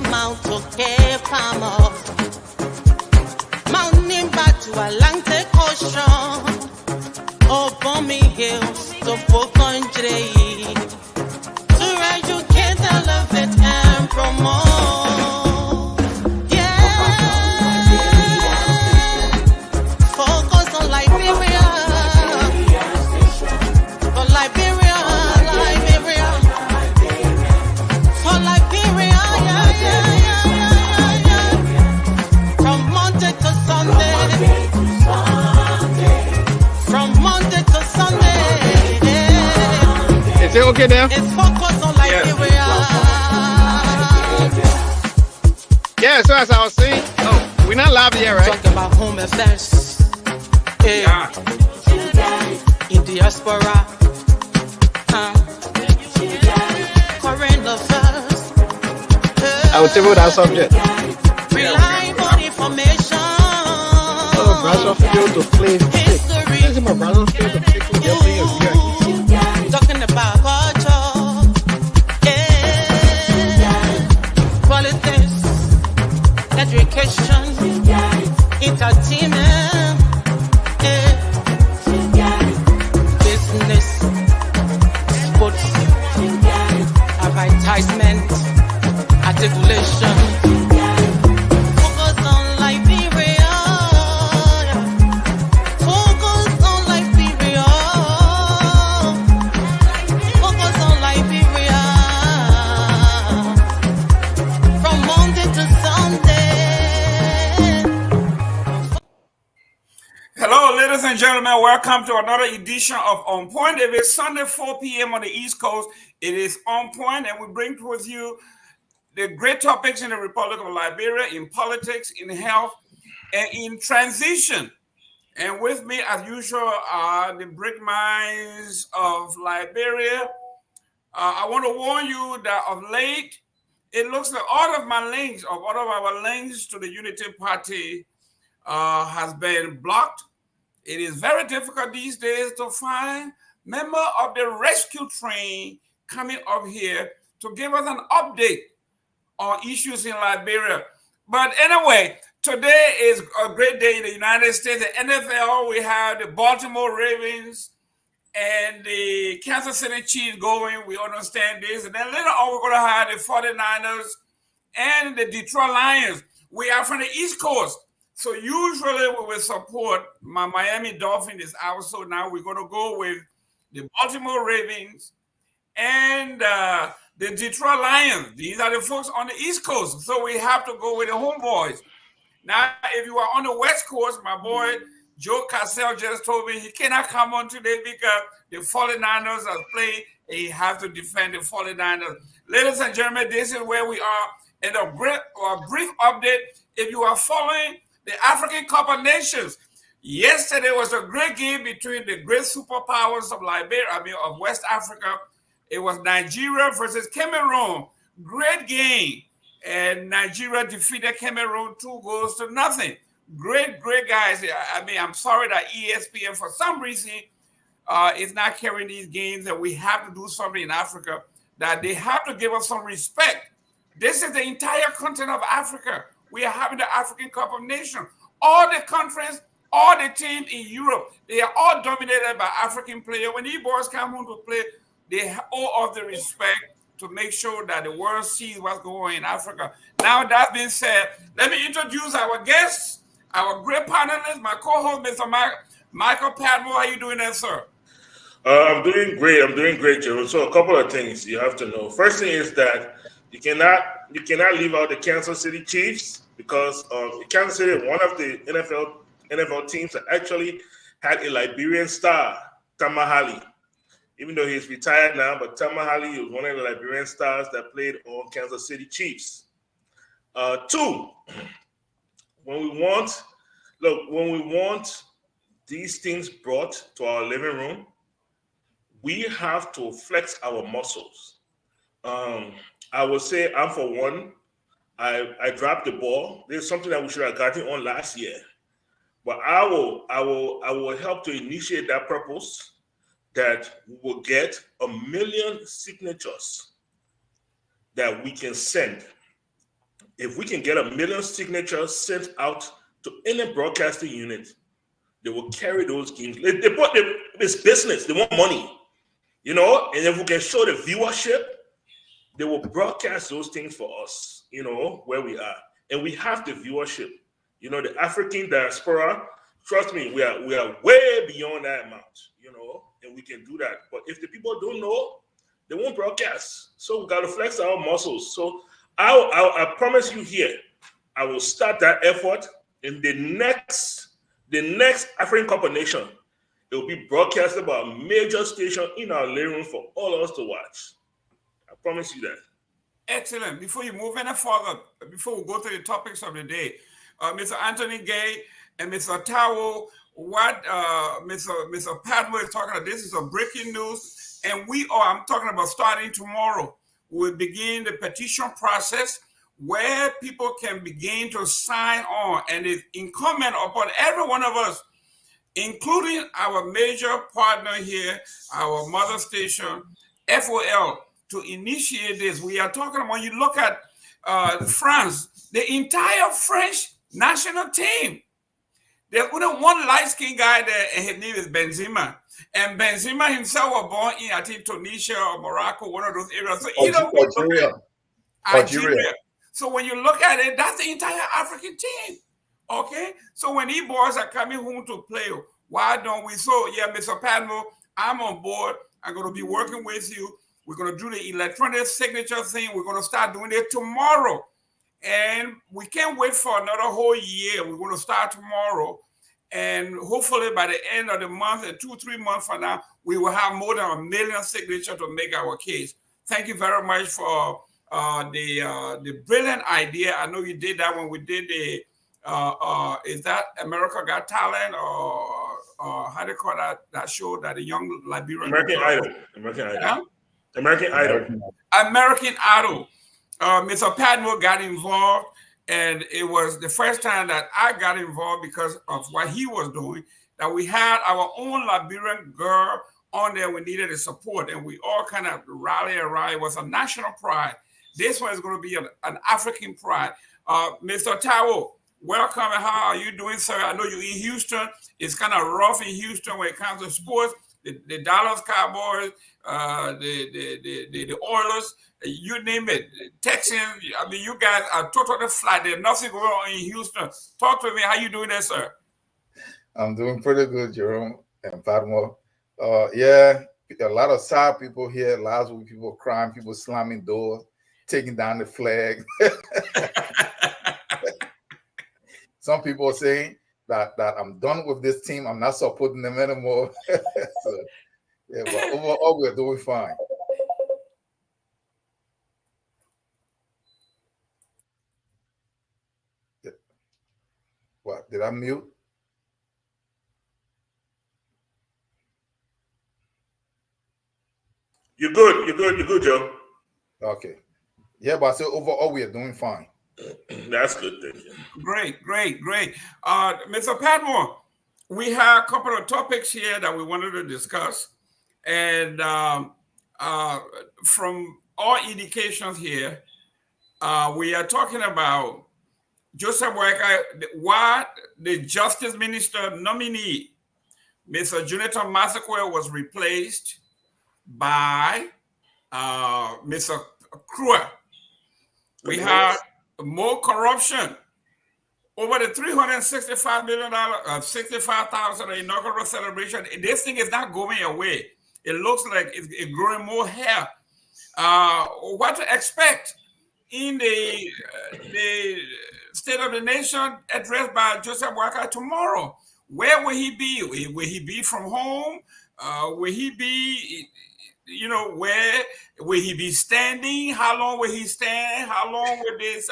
Mount Cape Palmer, mountain back to Atlantic Ocean, upon me hills to country, to educate, elevate, and promote. Yeah, focus on Liberia, for Liberia, Liberia, for Liberia, yeah. From Monday to Sunday, from Monday to Sunday. Is it okay now? It's focused on Liberia. Yeah, so as I was saying, we're not live yet, right? Talk about home affairs. Yeah. In diaspora. Current affairs. I will table that subject. Rely on information. Oh, brother failed to play. History. This is my brother failed to play. Talking about culture. Politics. Education. Entertainment. Business. Sports. Advertisement. Articulation. Focus on Liberia. Focus on Liberia. Focus on Liberia. From Monday to Sunday. Hello, ladies and gentlemen. Welcome to another edition of On Point. It is Sunday, 4 p.m. on the East Coast. It is On Point, and we bring with you the great topics in the Republic of Liberia, in politics, in health, and in transition. And with me, as usual, are the great minds of Liberia. I want to warn you that of late, it looks like all of our links to the Unity Party has been blocked. It is very difficult these days to find members of the rescue train coming up here to give us an update on issues in Liberia. But anyway, today is a great day in the United States. The NFL, we have the Baltimore Ravens and the Kansas City Chiefs going. We understand this. And then later on, we're going to have the 49ers and the Detroit Lions. We are from the East Coast. So usually we will support my Miami Dolphins is out. So now we're going to go with the Baltimore Ravens and the Detroit Lions. These are the folks on the East Coast. So we have to go with the homeboys. Now, if you are on the West Coast, my boy Joe Cassell just told me he cannot come on today because the 49ers are playing and he has to defend the 49ers. Ladies and gentlemen, this is where we are. And a brief update, if you are following the African Cup of Nations, yesterday was a great game between the great superpowers of of West Africa. It was Nigeria versus Cameroon. Great game. And Nigeria defeated Cameroon 2-0. Great guys. I'm sorry that ESPN, for some reason, is not carrying these games, and we have to do something in Africa, that they have to give us some respect. This is the entire continent of Africa. We are having the African Cup of Nations. All the countries, all the teams in Europe, they are all dominated by African players. When these boys come home to play, they owe us the respect to make sure that the world sees what's going on in Africa. Now, that being said, let me introduce our guests, our great panelists, my co-host, Mr. Michael Padmore. How you doing there, sir? I'm doing great, Jerome. So a couple of things you have to know. First thing is that you cannot leave out the Kansas City Chiefs, because Kansas City, one of the NFL teams that actually had a Liberian star, Tamahali. Even though he's retired now, but Tamahali was one of the Liberian stars that played on Kansas City Chiefs. Two, when we want these things brought to our living room, we have to flex our muscles. I will say, I'm for one, I dropped the ball. There's something that we should have gotten on last year, but I will help to initiate that purpose, that we will get 1 million signatures that we can send if we can get 1 million signatures sent out to any broadcasting unit, they will carry those games. It's business. They want money, and if we can show the viewership, they will broadcast those things for us, where we are. And we have the viewership. The African diaspora, trust me, we are way beyond that amount, and we can do that. But if the people don't know, they won't broadcast. So we got to flex our muscles. So I promise you here, I will start that effort in the next African Cup of Nations. It will be broadcasted by a major station in our living room for all of us to watch. I promise you that. Excellent. Before you move any further, before we go to the topics of the day, Mr. Anthony Gay and Mr. Tao, what Mr. Padmo is talking about, this is a breaking news, and I'm talking about starting tomorrow. We'll begin the petition process where people can begin to sign on, and it's incumbent upon every one of us, including our major partner here, our mother station, FOL, to initiate this. We are talking about, when you look at France, the entire French national team, there's only one light-skinned guy there, and his name is Benzema. And Benzema himself was born in, I think, Tunisia or Morocco, one of those areas. So Algeria. So when you look at it, that's the entire African team. Okay? So when these boys are coming home to play, why don't we? So, yeah, Mr. Padmo, I'm on board. I'm going to be working with you. We're going to do the electronic signature thing. We're going to start doing it tomorrow. And we can't wait for another whole year. We're going to start tomorrow. And hopefully by the end of the month, and 2-3 months from now, we will have more than 1 million signatures to make our case. Thank you very much for the brilliant idea. I know you did that when we did the, is that America Got Talent, or how do you call that show that the young Liberian? American Idol. American Idol. Mr. Padmo got involved, and it was the first time that I got involved because of what he was doing, that we had our own Liberian girl on there. We needed the support, and we all kind of rallied around. It was a national pride. This one is going to be an African pride. Mr. Tao, welcome, and how are you doing, sir? I know you're in Houston. It's kind of rough in Houston when it comes to sports. The Dallas Cowboys, the Oilers, you name it, Texans. I mean, you guys are totally flat. There's nothing going on in Houston. Talk to me. How you doing there, sir? I'm doing pretty good, Jerome and Padmo. Yeah, a lot of sad people here. Lots of people crying, people slamming doors, taking down the flag. Some people are saying that I'm done with this team. I'm not supporting them anymore. So, yeah, but overall, we're doing fine. What, did I mute? You're good, Joe. Okay. Yeah, but I said overall, we are doing fine. That's good. Thank you. Great. Mr. Padmore, we have a couple of topics here that we wanted to discuss. And from all indications here, we are talking about Joseph Boakai, what the Justice Minister nominee, Mr. Jonathan Massaquoi, was replaced by Mr. Kruger. We have more corruption. Over the $365 million, 65,000 inaugural celebration. This thing is not going away. It looks like it's growing more hair. What to expect in the State of the Nation addressed by Joseph Boakai tomorrow? Where will he be? Will he be from home? Will he be, where will he be standing? How long will he stand? How long will this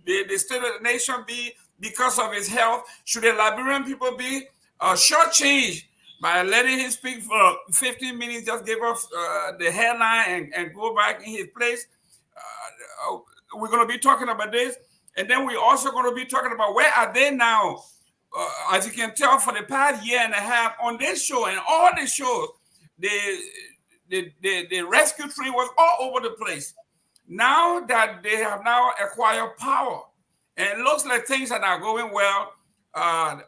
the State of the Nation be because of his health? Should the Liberian people be shortchanged by letting him speak for 15 minutes, just give us the headline and go back in his place? We're going to be talking about this. And then we're also going to be talking about where are they now? As you can tell, for the past year and a half on this show and all the shows, the rescue train was all over the place. Now that they have now acquired power, and it looks like things are not going well. I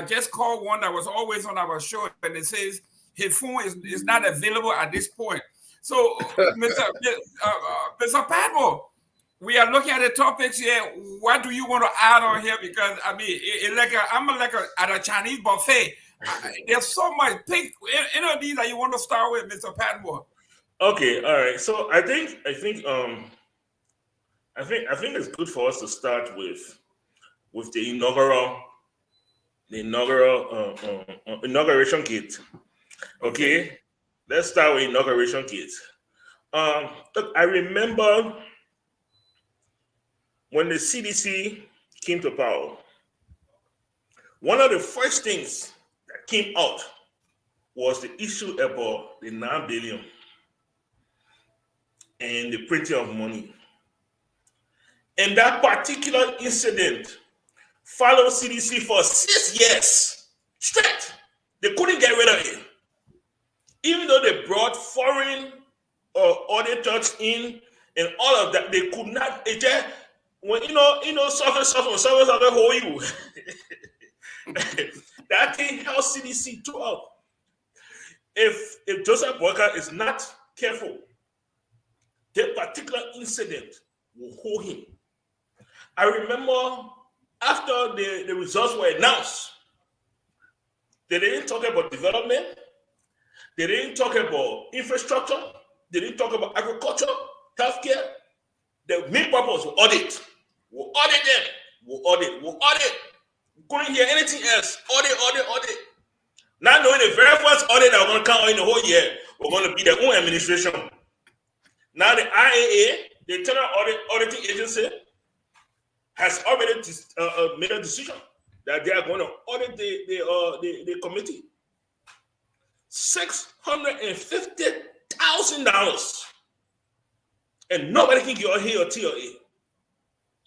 just called one that was always on our show, and it says his phone is not available at this point. So, Mr. Padmo, we are looking at the topics here. What do you want to add on here? Because I mean, I'm at a Chinese buffet. There's so much. Pick any of these that you want to start with, Mr. Padmo. Okay, all right. So I think it's good for us to start with the inauguration gate. Okay, let's start with inauguration gate. Look, I remember when the CDC came to power, one of the first things that came out was the issue about the 9 billion and the printing of money. And that particular incident followed CDC for 6 years straight. They couldn't get rid of it. Even though they brought foreign auditors in and all of that, they could not. It just, when suffer, hold you. That thing held CDC too up. If Joseph Walker is not careful, that particular incident will hold him. I remember after the results were announced, they didn't talk about development, they didn't talk about infrastructure, they didn't talk about agriculture, healthcare. The main purpose was audit. We'll audit them. We'll audit. We couldn't hear anything else. Audit. Not knowing the very first audit that we're going to count in the whole year, we're going to be their own administration. Now the IAA, the Internal Auditing Agency, has already made a decision that they are going to audit the committee. $650,000, and nobody can get here or TLA.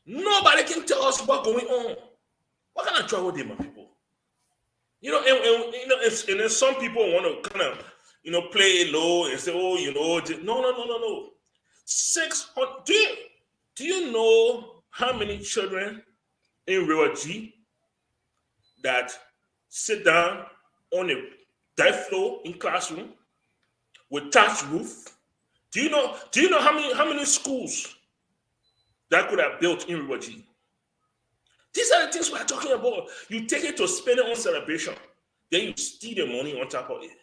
Nobody can tell us what's going on. What kind of trouble did my people? And then some people want to kind of play it low and say, oh, no. 600. Do you know how many children in River G that sit down on a dirt floor in classroom with thatched roof? Do you know how many schools that could have built in River G? These are the things we're talking about. You take it to spend it on celebration, then you steal the money on top of it.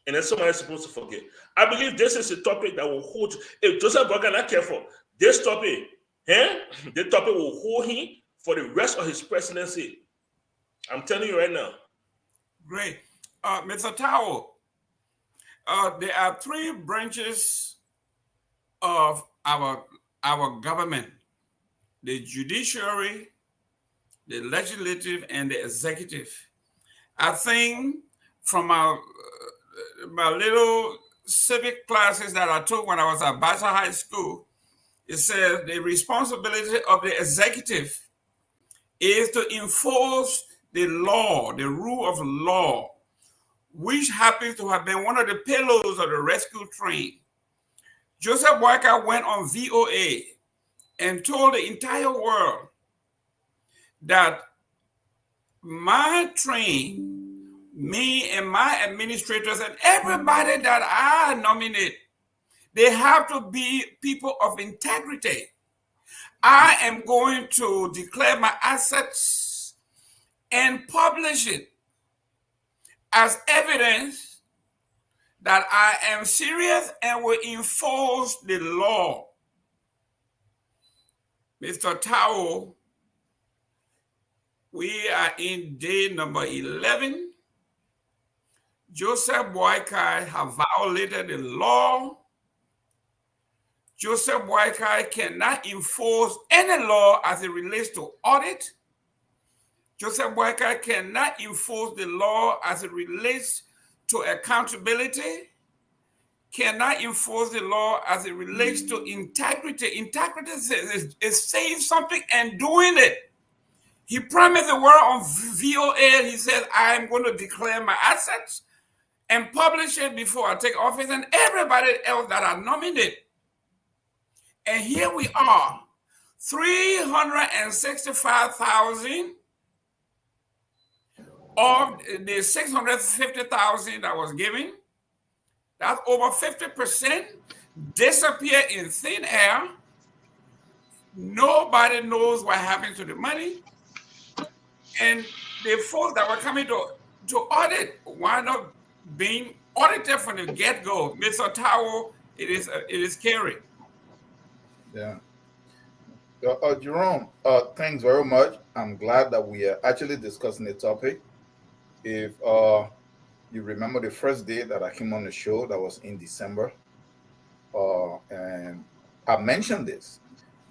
And then somebody is supposed to forget. I believe this is a topic that will hold. If Joseph Burger not careful, this topic, the topic will hold him for the rest of his presidency. I'm telling you right now. Great. Mr. Tao, there are 3 branches of our government: the judiciary, the legislative, and the executive. I think from my little civic classes that I took when I was at Baza High School, it says the responsibility of the executive is to enforce the law, the rule of law, which happens to have been one of the pillars of the rescue train. Joseph Walker went on VOA and told the entire world that my train, me and my administrators and everybody that I nominate, they have to be people of integrity. I am going to declare my assets and publish it as evidence that I am serious and will enforce the law. Mr. Tao, we are in day number 11. Joseph Boykai have violated the law. Joseph Boykai cannot enforce any law as it relates to audit. Joseph Boykai cannot enforce the law as it relates to accountability, cannot enforce the law as it relates to integrity. Integrity is saying something and doing it. He promised the world on VOA, he said, I am going to declare my assets and publish it before I take office, and everybody else that are nominated. And here we are, 365,000 of the 650,000 that was given. That's over 50% disappear in thin air. Nobody knows what happened to the money. And the folks that were coming to audit wind up being audited from the get-go. Mr. Towell, it is scary. Yeah. Jerome, thanks very much. I'm glad that we are actually discussing the topic. If you remember the first day that I came on the show, that was in December, and I mentioned this,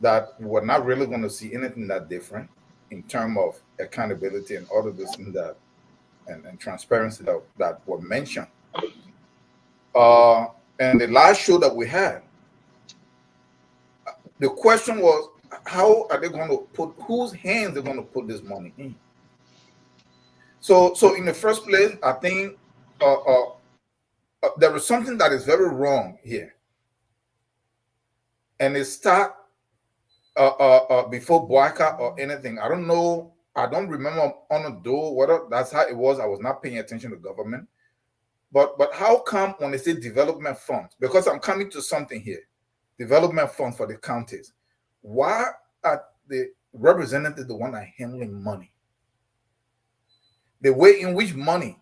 that we're not really going to see anything that different in terms of accountability and all of this and that, and transparency that were mentioned. And the last show that we had, the question was, how are they going to put, whose hands they're going to put this money in? So in the first place, I think there is something that is very wrong here, and it start before boycott or anything. I don't know. I don't remember on a door whether that's how it was. I was not paying attention to government, but how come when they say development funds? Because I'm coming to something here, development funds for the counties. Why are the representatives the one that are handling money? The way in which money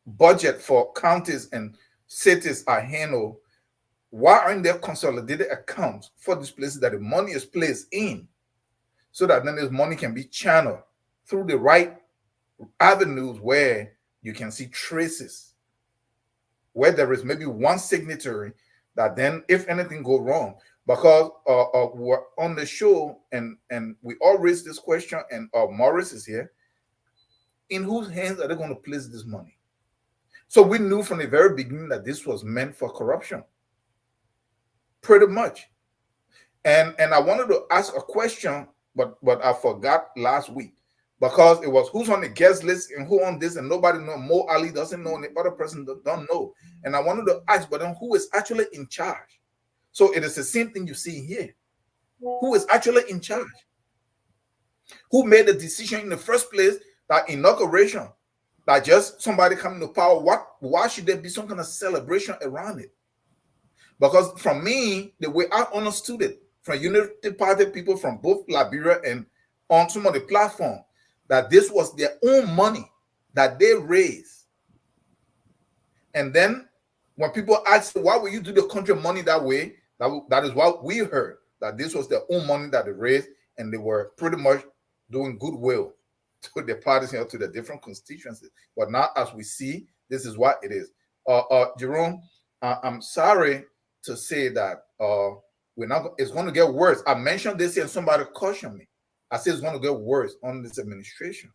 budget for counties and cities are handled, why aren't there consolidated accounts for these places that the money is placed in, so that then this money can be channeled through the right avenues where you can see traces, where there is maybe one signatory that then, if anything go wrong, because we're on the show and we all raised this question, and Morris is here, in whose hands are they going to place this money? So we knew from the very beginning that this was meant for corruption, pretty much. And I wanted to ask a question, but I forgot last week, because it was who's on the guest list and who on this, and nobody know. Mo Ali doesn't know, and the other person don't know. And I wanted to ask, but then who is actually in charge? So it is the same thing you see here. Who is actually in charge? Who made the decision in the first place that inauguration, that just somebody coming to power, why should there be some kind of celebration around it? Because from me, the way I understood it, from Unity Party people from both Liberia and on some of the platform, that this was their own money that they raised. And then when people ask, why would you do the country money that way? That is what we heard, that this was their own money that they raised, and they were pretty much doing goodwill to the parties, to the different constituencies. But now, as we see, this is what it is. Jerome, I'm sorry to say that we're not. It's going to get worse. I mentioned this here, and somebody cautioned me. I said it's going to get worse on this administration,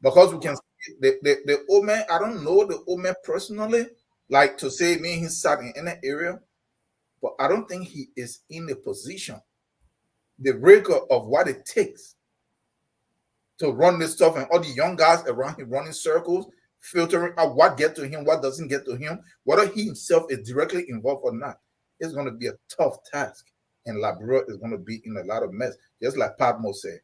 because we can see the old man. I don't know the old man personally, like to say me he sat in any area, but I don't think he is in the position, the rigor of what it takes to run this stuff, and all the young guys around him running circles, filtering out what gets to him, what doesn't get to him, whether he himself is directly involved or not. It's going to be a tough task, and Liberia is going to be in a lot of mess, just like Padmo said.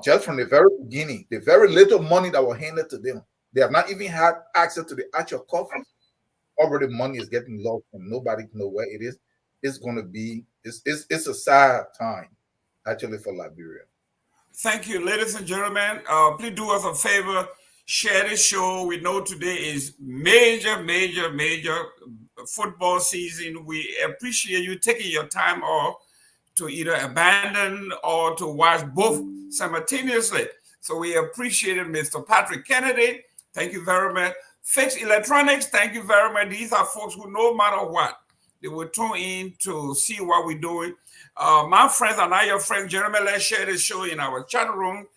Just from the very beginning, the very little money that was handed to them, they have not even had access to the actual coffers. Already money is getting lost, and nobody knows where it is. It's going to be, it's a sad time, actually, for Liberia. Thank you, ladies and gentlemen. Please do us a favor, share this show. We know today is major football season. We appreciate you taking your time off to either abandon or to watch both simultaneously. So we appreciate it, Mr. Patrick Kennedy. Thank you very much. Fix Electronics, thank you very much. These are folks who, no matter what, they will tune in to see what we're doing. My friends and I, your friends, Jerome, let's share this show in our chat room.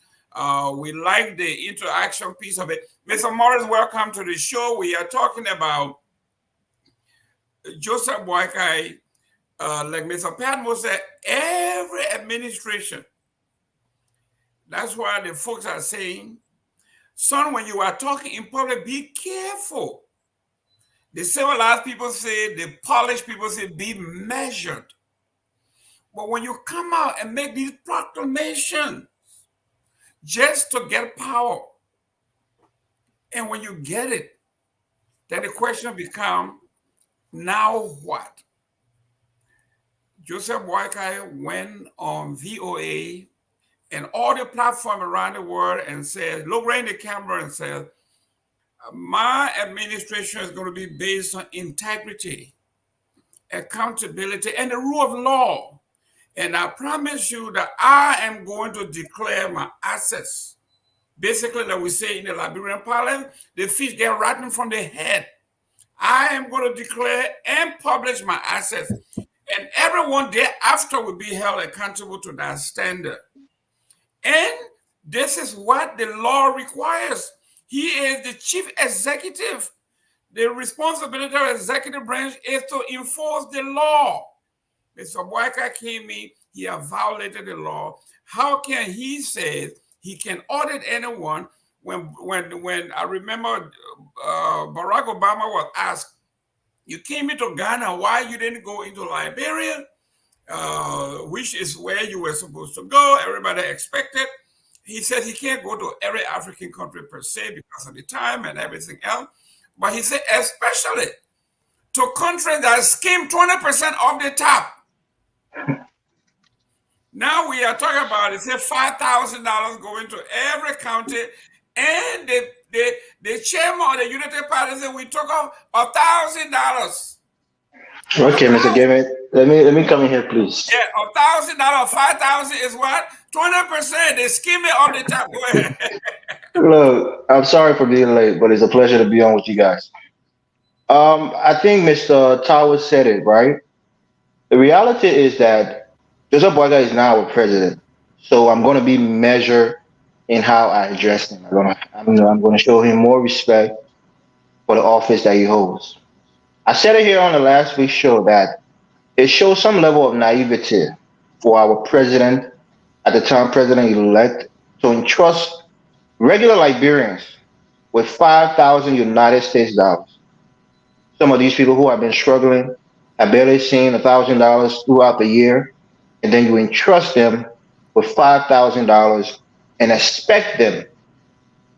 We like the interaction piece of it. Mr. Morris, welcome to the show. We are talking about Joseph Boakai. Like Mr. Padmo said, every administration. That's why the folks are saying, son, when you are talking in public, be careful. The civilized people say, the polished people say, be measured. But when you come out and make these proclamations just to get power, and when you get it, then the question becomes, now what? Joseph Boakai went on VOA and all the platforms around the world and said, look right in the camera and said, my administration is going to be based on integrity, accountability, and the rule of law. And I promise you that I am going to declare my assets. Basically, like we say in the Liberian parlance, the fish get rotten from the head. I am going to declare and publish my assets. And everyone thereafter will be held accountable to that standard. And this is what the law requires. He is the chief executive. The responsibility of the executive branch is to enforce the law. Mr. Boakai came in, he has violated the law. How can he say he can audit anyone when I remember Barack Obama was asked, you came into Ghana, why you didn't go into Liberia, which is where you were supposed to go, everybody expected. He said he can't go to every African country per se because of the time and everything else. But he said especially to countries that skim 20% off the top. Now we are talking about, it said $5,000 going to every county, and the chairman of the United Party said we took off $1,000. Okay, Mr. Gayman, let me come in here, please. Yeah, $1,000, 5,000 is what? 20%. They skim it off the top. Go ahead. Look, I'm sorry for being late, but it's a pleasure to be on with you guys. I think Mr. Towers said it, right? The reality is that Joseph Boakai is now our president, so I'm going to be measured in how I address him. I'm going to show him more respect for the office that he holds. I said it here on the last week's show that it shows some level of naivety for our president, at the time president-elect, to entrust regular Liberians with 5,000 United States dollars. Some of these people who have been struggling have barely seen $1,000 throughout the year, and then you entrust them with $5,000 and expect them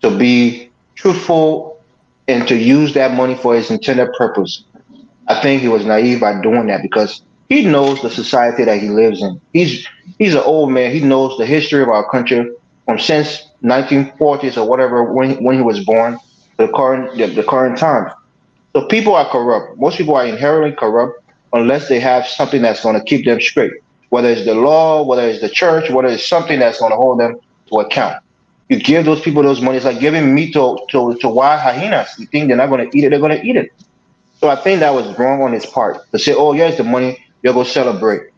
to be truthful and to use that money for its intended purpose. I think he was naive by doing that because he knows the society that he lives in. He's an old man. He knows the history of our country from since 1940s or whatever when he was born to the current time. So people are corrupt. Most people are inherently corrupt unless they have something that's going to keep them straight. Whether it's the law, whether it's the church, whether it's something that's going to hold them to account. You give those people those money. It's like giving meat to wild hyenas. You think they're not going to eat it, they're going to eat it. So I think that was wrong on his part to say, oh, here's the money, you'll go celebrate.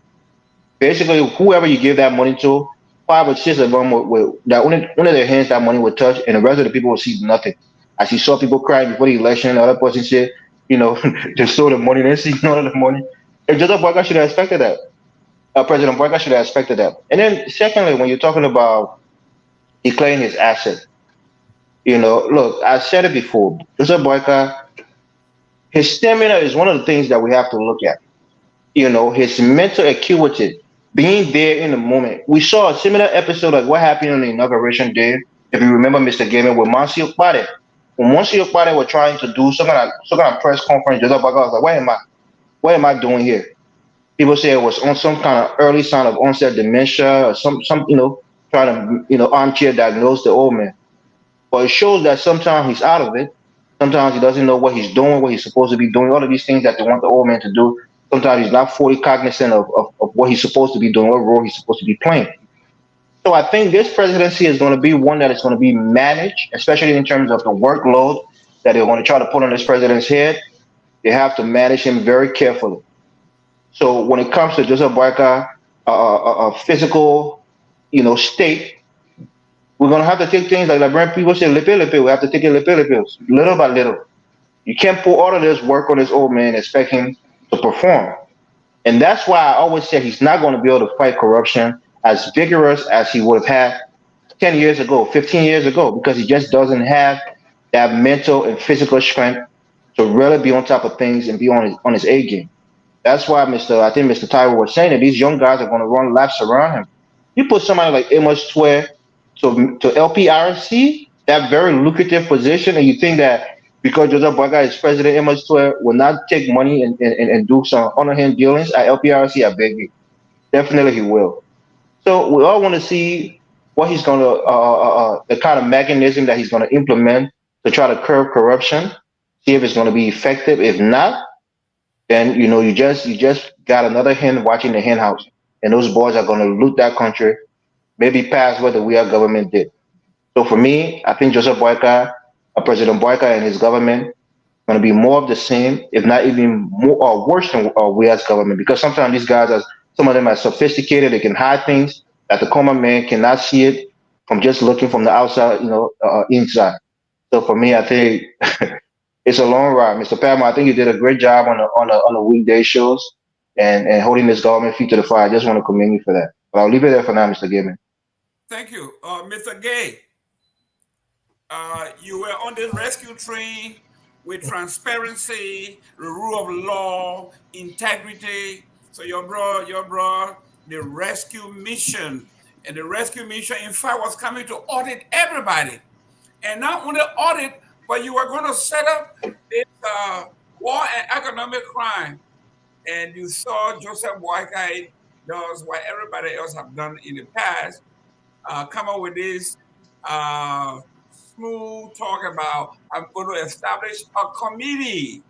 Basically, whoever you give that money to, 5 or 6 of them that only their hands that money would touch, and the rest of the people will see nothing. As you saw people crying before the election, the other person said, they stole the money, they see none of the money. And Joseph Boakai should have expected that. President Boakai should have expected that. And then secondly, when you're talking about declaring his asset, look, I said it before, Joseph Boakai, his stamina is one of the things that we have to look at. His mental acuity, being there in the moment. We saw a similar episode like what happened on the inauguration day, if you remember, Mr. Gayman, with Monsieur Pade. When Monsieur Pade were trying to do some kind of press conference, Joseph Boakai was like, what am I doing here? People say it was on some kind of early sign of onset dementia or some trying to armchair diagnose the old man. But it shows that sometimes he's out of it. Sometimes he doesn't know what he's doing, what he's supposed to be doing, all of these things that they want the old man to do. Sometimes he's not fully cognizant of what he's supposed to be doing, what role he's supposed to be playing. So I think this presidency is going to be one that is going to be managed, especially in terms of the workload that they're going to try to put on this president's head. They have to manage him very carefully. So when it comes to Joseph Boakai, a physical, state, we're going to have to take things like Liberian people say, lipe. We have to take it lipe, little by little. You can't put all of this work on this old man and expect him to perform. And that's why I always say he's not going to be able to fight corruption as vigorous as he would have had 10 years ago, 15 years ago, because he just doesn't have that mental and physical strength to really be on top of things and be on his A game. That's why I think Mr. Tyler was saying that these young guys are going to run laps around him. You put somebody like Amos Swear to LPRC, that very lucrative position, and you think that because Joseph Boyka is president, Amos Swear will not take money and do some underhand dealings at LPRC? I beg you. Definitely he will. So we all want to see what he's going to, the kind of mechanism that he's going to implement to try to curb corruption. See if it's going to be effective. If not, then you just got another hen watching the hen house, and those boys are going to loot that country, maybe past what the we are government did. So for me, I think Joseph Boyka, President Boyka and his government going to be more of the same, if not even more or worse than we as government. Because sometimes these guys are, some of them are sophisticated. They can hide things that the common man cannot see it from just looking from the outside, inside. So for me, I think it's a long ride, Mr. Palmer. I think you did a great job on the weekday shows and holding this government feet to the fire. I just want to commend you for that. But I'll leave it there for now, Mr. Gayman. Thank you. Mr. Gay, you were on the rescue train with transparency, the rule of law, integrity. So you brought the rescue mission. And the rescue mission, in fact, was coming to audit everybody. And not only audit, but you were going to set up this war and economic crime. And you saw Joseph Boyka does what everybody else have done in the past, come up with this smooth talk about, I'm going to establish a committee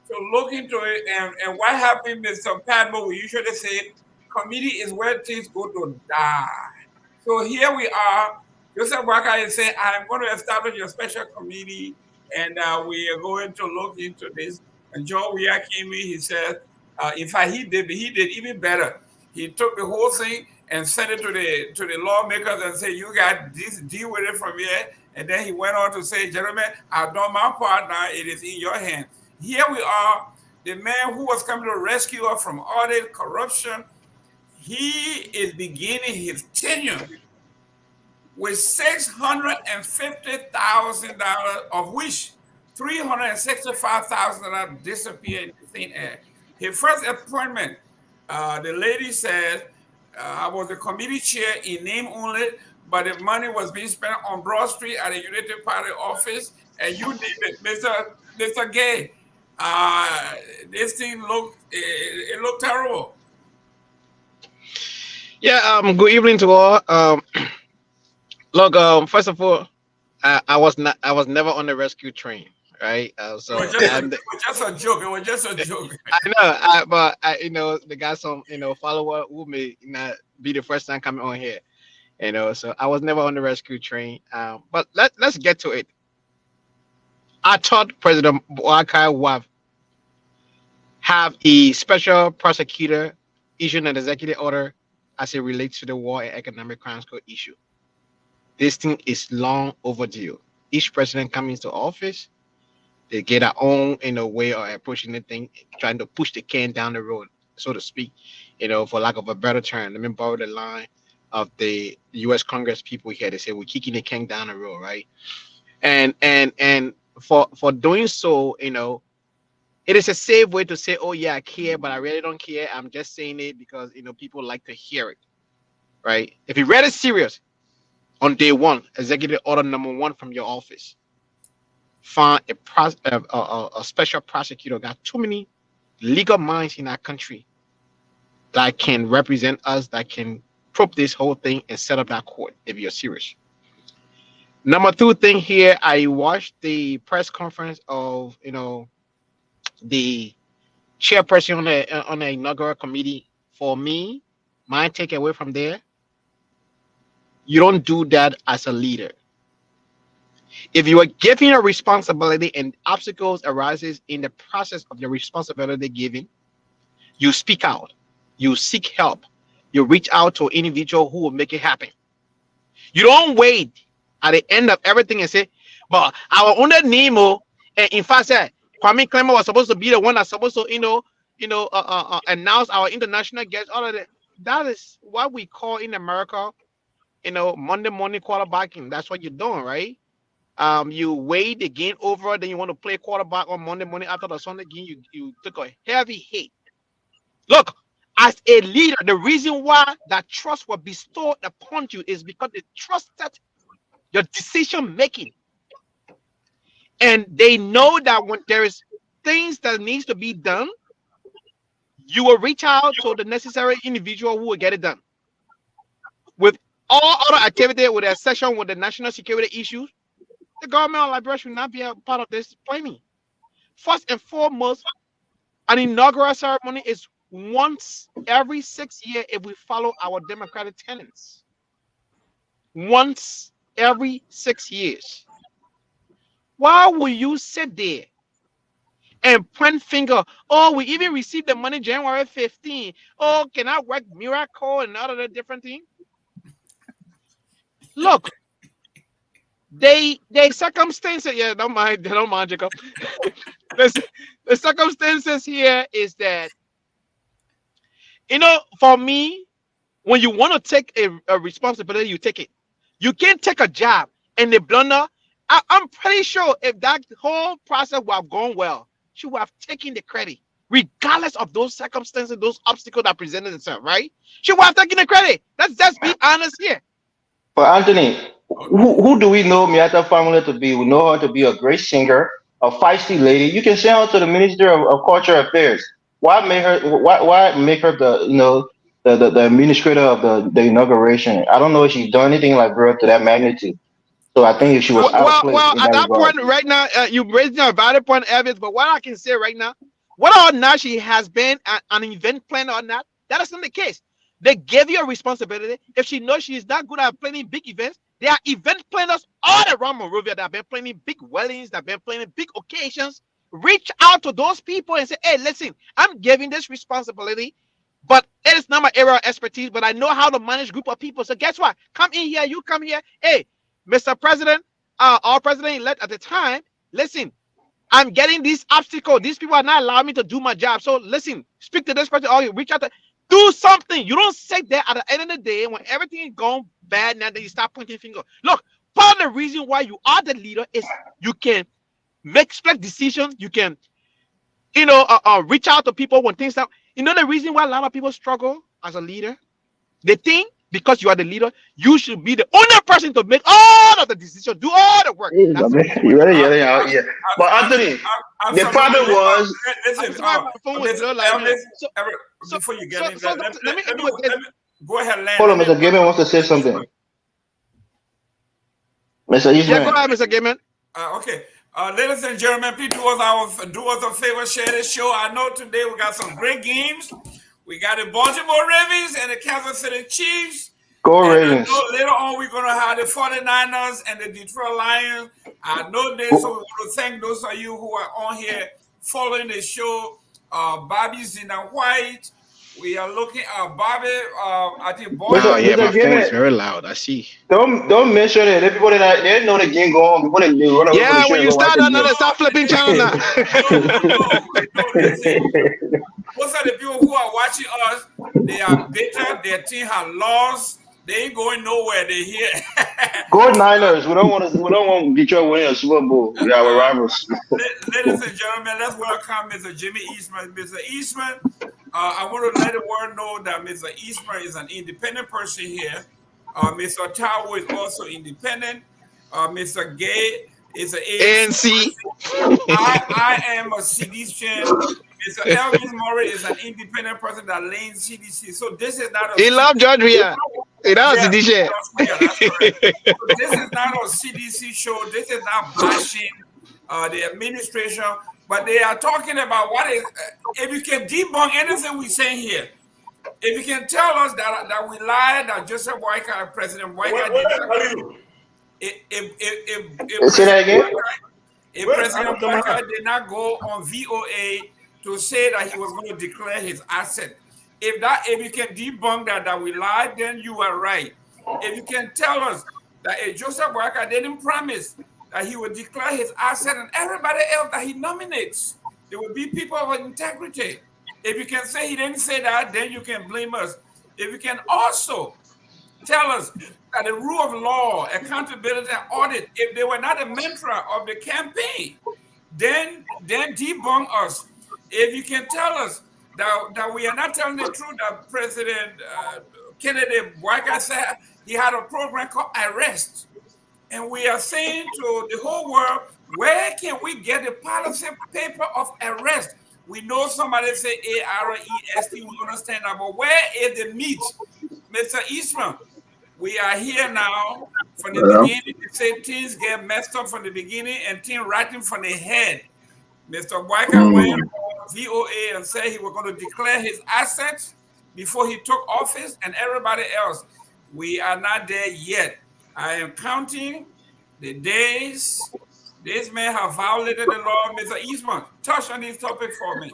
to look into it. And what happened, Mr. Padmo, we usually say, committee is where things go to die. So here we are. Joseph Boyka is saying, I'm going to establish a special committee, and we are going to look into this. And John Weah came in, he said, in fact, he did even better. He took the whole thing and sent it to the lawmakers and said, you got this, deal with it from here. And then he went on to say, gentlemen, I've done my part now, it is in your hands. Here we are, the man who was coming to rescue us from audit, corruption, he is beginning his tenure with $650,000, of which $365,000 disappeared in the thin air. His first appointment, the lady said, I was the committee chair in name only, but the money was being spent on Broad Street at the Unity Party office, and you did it, Mr. Gay. This thing looked terrible. Yeah. Good evening to all. Look. First of all, I was never on the rescue train, right? It was just a joke. It was just a joke. I know. But the guys some follower who may not be the first time coming on here. So I was never on the rescue train. But let's get to it. I thought President Boyka would have a special prosecutor issue an executive order as it relates to the war and economic crimes code issue. This thing is long overdue. Each president coming into office, they get their own way of approaching the thing, trying to push the can down the road, so to speak, for lack of a better term. Let me borrow the line of the US Congress people here. They say we're kicking the can down the road, right? And for doing so, it is a safe way to say, oh yeah, I care, but I really don't care. I'm just saying it because people like to hear it, right? If you read it serious, on day one, executive order number 1 from your office, find a special prosecutor. Got too many legal minds in our country that can represent us, that can probe this whole thing and set up that court if you're serious. Number 2 thing here, I watched the press conference of the chairperson on the inaugural committee. For me, my takeaway from there, you don't do that as a leader. If you are given a responsibility and obstacles arises in the process of your responsibility giving, you speak out, you seek help, you reach out to an individual who will make it happen. You don't wait at the end of everything and say, but our owner Nemo, and in fact, Kwame Clement was supposed to be the one that's supposed to, announce our international guests. All of that. That is what we call in America, Monday morning quarterbacking. That's what you're doing, right? You weighed the game over, then you want to play quarterback on Monday morning after the Sunday game. You took a heavy hit. Look, as a leader, the reason why that trust was bestowed upon you is because they trusted your decision making, and they know that when there is things that needs to be done, you will reach out to the necessary individual who will get it done. With all other activity, with the exception with the national security issues, the government of Liberia should not be a part of this planning. First and foremost, an inaugural ceremony is once every 6 years if we follow our democratic tenets. Once every 6 years. Why will you sit there and point finger? Oh, we even received the money January 15. Oh, can I work miracle and all of the different things? Look, they circumstances, yeah, don't mind, Jacob. The circumstances here is that, for me, when you want to take a responsibility, you take it. You can't take a job and the blunder. I'm pretty sure if that whole process would have gone well, she would have taken the credit, regardless of those circumstances, those obstacles that presented themselves, right? She would have taken the credit. Let's just be honest here. But Anthony, who do we know Miata family to be? We know her to be a great singer, a feisty lady. You can send her to the Ministry of Cultural Affairs. Why make her? Why make her the administrator of the inauguration? I don't know if she's done anything like her to that magnitude. So I think if she was out of place in At that that regard. point, right now, you raised a valid point, Evans. But what I can say right now, whether or not she has been an event planner or not, that is not the case. They gave you a responsibility. If she knows she is not good at planning big events, there are event planners all around Monrovia that have been planning big weddings, that have been planning big occasions. Reach out to those people and say, hey, listen, I'm giving this responsibility, but it is not my area of expertise, but I know how to manage group of people. So guess what? Come in here, you come here. Hey, Mr. President, our president-elect at the time, listen, I'm getting these obstacles. These people are not allowing me to do my job. So listen, speak to this person or reach out to do something. You don't sit there at the end of the day when everything is going bad now that you start pointing finger. Look, part of the reason why you are the leader is you can make split decisions. You can, reach out to people when things happen. The reason why a lot of people struggle as a leader, they think because you are the leader, you should be the only person to make all of the decisions, do all the work. You That's ready? Yeah. But Anthony, the problem was. Listen, before you get in, let me go ahead, Land. Hold on, Mr. Gayman wants to say something. Mr. Eastman. Yeah, go ahead, Mr. Gayman. Okay. Ladies and gentlemen, please do us a favor, share this show. I know today we got some great games. We got the Baltimore Ravens and the Kansas City Chiefs. Go Ravens. Later on, we're going to have the 49ers and the Detroit Lions. I know this, so we want to thank those of you who are on here following the show. Bobby's in the white. We are looking at Bobby. I think Bobby. Oh, yeah, my phone is very loud. I see. Don't mention it. Everybody they know the game going on before they run over yeah, the when you start another, start flipping channel now. Most of the people who are watching us, they are bitter. Their team has lost. They ain't going nowhere. They're here. Go Niners. We don't want Detroit winning a Super Bowl. We are our rivals. Ladies and gentlemen, let's welcome Mr. Jimmy Eastman. Mr. Eastman, I want to let the world know that Mr. Eastman is an independent person here. Mr. Tao is also independent. Mr. Gay is an ANC. I am a CDC. Mr. Elvis Murray is an independent person that lanes CDC. So this is not a. He loves Georgia. He does CDC. That's correct. So this is not a CDC show. This is not bashing the administration, but they are talking about what is. If you can debunk anything we say here, if you can tell us that we lied, that Joseph Boyka, President Boyka did Say that again. If President Boyka did not go on VOA to say that he was going to declare his asset, if you can debunk that we lied, then you are right. If you can tell us that Joseph Boyka didn't promise that he would declare his asset and everybody else that he nominates, there will be people of integrity. If you can say he didn't say that, then you can blame us. If you can also tell us that the rule of law, accountability, and audit, if they were not a mantra of the campaign, then debunk us. If you can tell us that we are not telling the truth, that President Kennedy, like I said, he had a program called Arrest. And we are saying to the whole world, where can we get the policy paper of arrest? We know somebody say AREST, we understand that, but where is the meat? Mr. Eastman, we are here now from the Yeah. beginning. They say things get messed up from the beginning and things writing from the head. Mr. Weicker went Mm. on VOA and said he was going to declare his assets before he took office, and everybody else. We are not there yet. I am counting the days. This man have violated the law. Mr. Eastman, touch on this topic for me.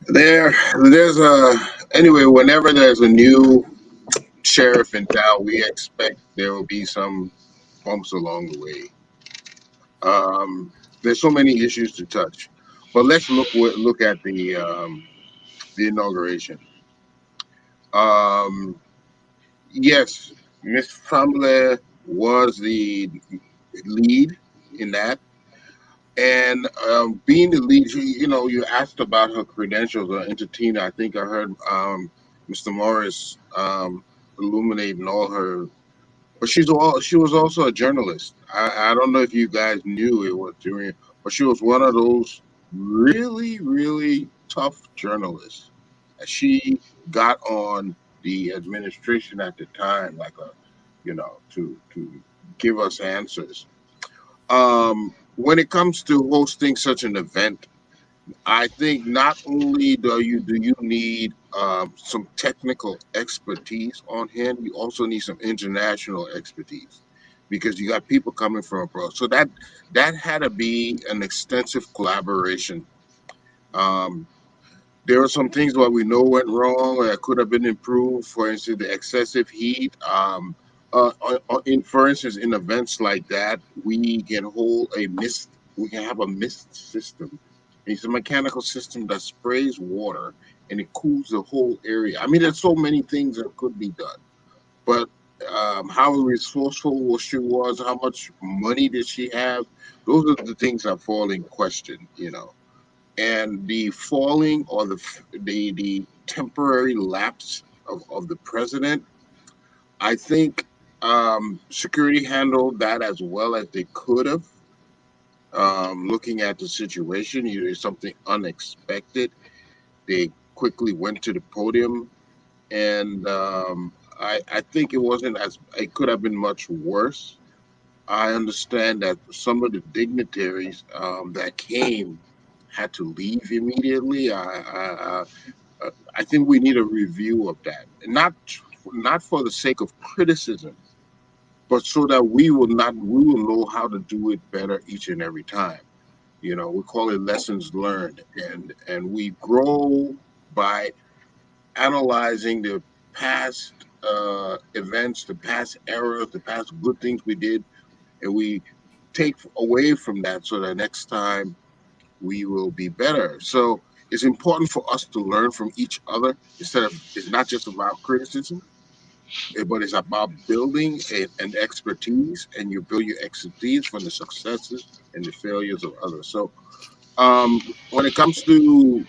There's a anyway. Whenever there's a new sheriff in town, we expect there will be some bumps along the way. There's so many issues to touch, but let's look at the inauguration. Um, yes, Miss Tremblay was the lead in that, and being the lead, you asked about her credentials or entertainer. I think I heard Mr. Morris illuminating all her. But she was also a journalist. I don't know if you guys knew it was during, but she was one of those really, really tough journalists. She got on the administration at the time, like to give us answers. When it comes to hosting such an event, I think not only do you need some technical expertise on hand, you also need some international expertise because you got people coming from abroad. So that had to be an extensive collaboration. Um, there are some things that we know went wrong or that could have been improved. For instance, the excessive heat. For instance, in events like that, we can hold a mist. We can have a mist system. It's a mechanical system that sprays water and it cools the whole area. I mean, there's so many things that could be done, but how resourceful she was, how much money did she have? Those are the things that fall in question. And the falling or the temporary lapse of the president, I think security handled that as well as they could have. Looking at the situation, it's something unexpected. They quickly went to the podium, and I think it wasn't as it could have been much worse. I understand that some of the dignitaries that came had to leave immediately. I think we need a review of that, not for the sake of criticism, but so that we will know how to do it better each and every time. We call it lessons learned, and we grow by analyzing the past events, the past errors, the past good things we did, and we take away from that so that next time we will be better. So it's important for us to learn from each other instead of it's not just about criticism, but it's about building an expertise, and you build your expertise from the successes and the failures of others. So when it comes to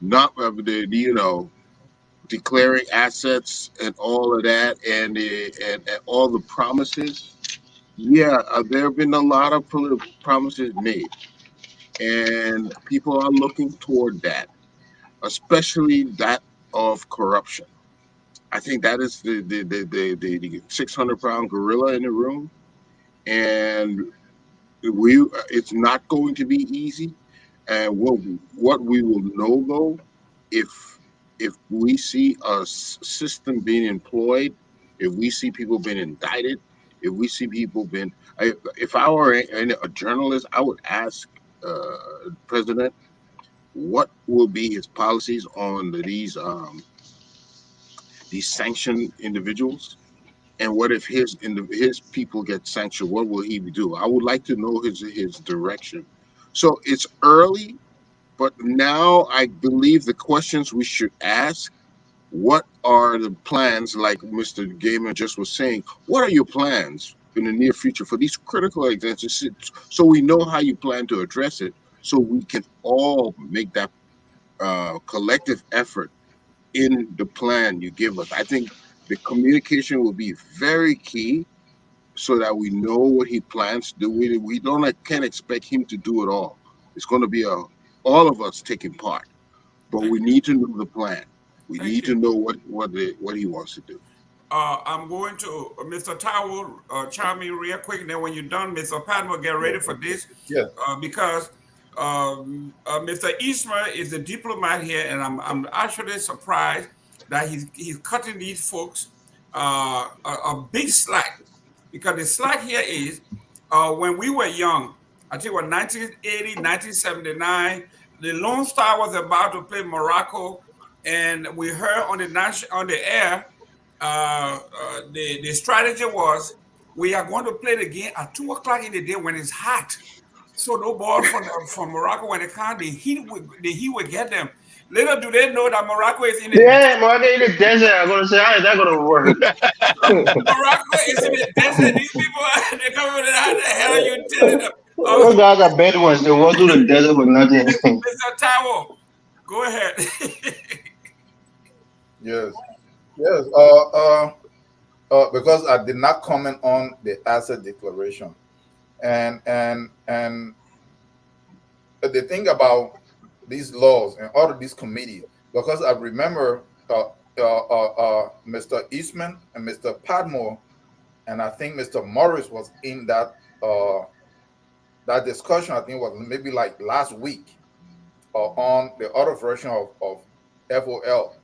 not declaring assets and all of that, and all the promises, yeah, there have been a lot of promises made, and people are looking toward that, especially that of corruption. I think that is the 600-pound gorilla in the room, and it's not going to be easy. And what we will know though, if we see a system being employed, if we see people being indicted, if we see people being, if I were a journalist, I would ask President what will be his policies on these sanctioned individuals, and what if his people get sanctioned? What will he do? I would like to know his direction. So it's early, but now I believe the questions we should ask what are the plans, like Mr. Gayman just was saying, what are your plans in the near future for these critical events, so we know how you plan to address it, so we can all make that collective effort in the plan you give us. I think the communication will be very key so that we know what he plans to do. We don't can't expect him to do it all. It's going to be all of us taking part, but Thank we you. need to know the plan. We Thank need you. to know what he wants to do. I'm going to Mr. Towell chime in real quick, and then when you're done, Mr. Patton will get ready for this Yes. because Mr. Eastman is a diplomat here, and I'm actually surprised that he's cutting these folks a big slack, because the slack here is when we were young. I think it was 1980, 1979. The Lone Star was about to play Morocco, and we heard on the air the strategy was, we are going to play the game at 2 o'clock in the day when it's hot. So no ball from Morocco when they come, the heat will get them. Little do they know that Morocco is in the Yeah, Morocco in the desert. I'm gonna say, how is that gonna work? Morocco is in the desert. These people they come in, how the hell are you telling them? Those guys are Bedouins. They walk through the desert with nothing. Mr. Towel, go ahead. Yes. Yes. Because I did not comment on the asset declaration, and the thing about these laws and all of these committees, because I remember Mr. Eastman and Mr. Padmore, and I think Mr. Morris was in that discussion. I think it was maybe like last week on the other version of FOL.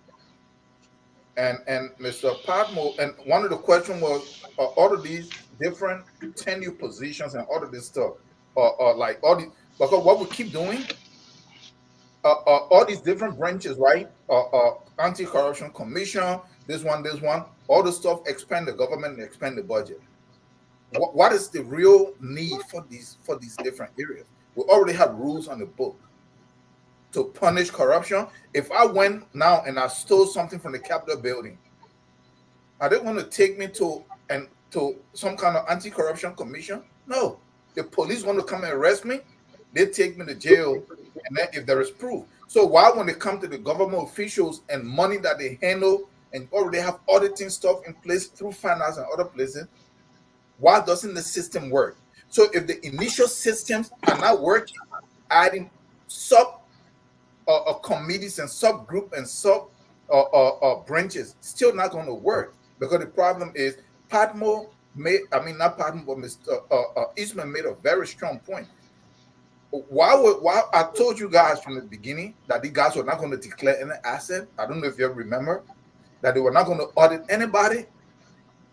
And Mr. Padmore, and one of the questions was all of these different tenure positions and all of this stuff, like all these, because what we keep doing, all these different branches, right? Anti-corruption commission, this one, all the stuff expand the government and expand the budget. What is the real need for these different areas? We already have rules on the book to punish corruption. If I went now and I stole something from the Capitol building, are they going to take me to some kind of anti-corruption commission? No. The police want to come and arrest me, they take me to jail, and then if there is proof. So why, when they come to the government officials and money that they handle and already have auditing stuff in place through finance and other places, why doesn't the system work? So if the initial systems are not working, adding sub committees and subgroup and sub branches, still not going to work, because the problem is Padmore made, I mean not Padmore, but Mr. Eastman made a very strong point. Why I told you guys from the beginning that the guys were not going to declare any asset. I don't know if you remember that they were not going to audit anybody.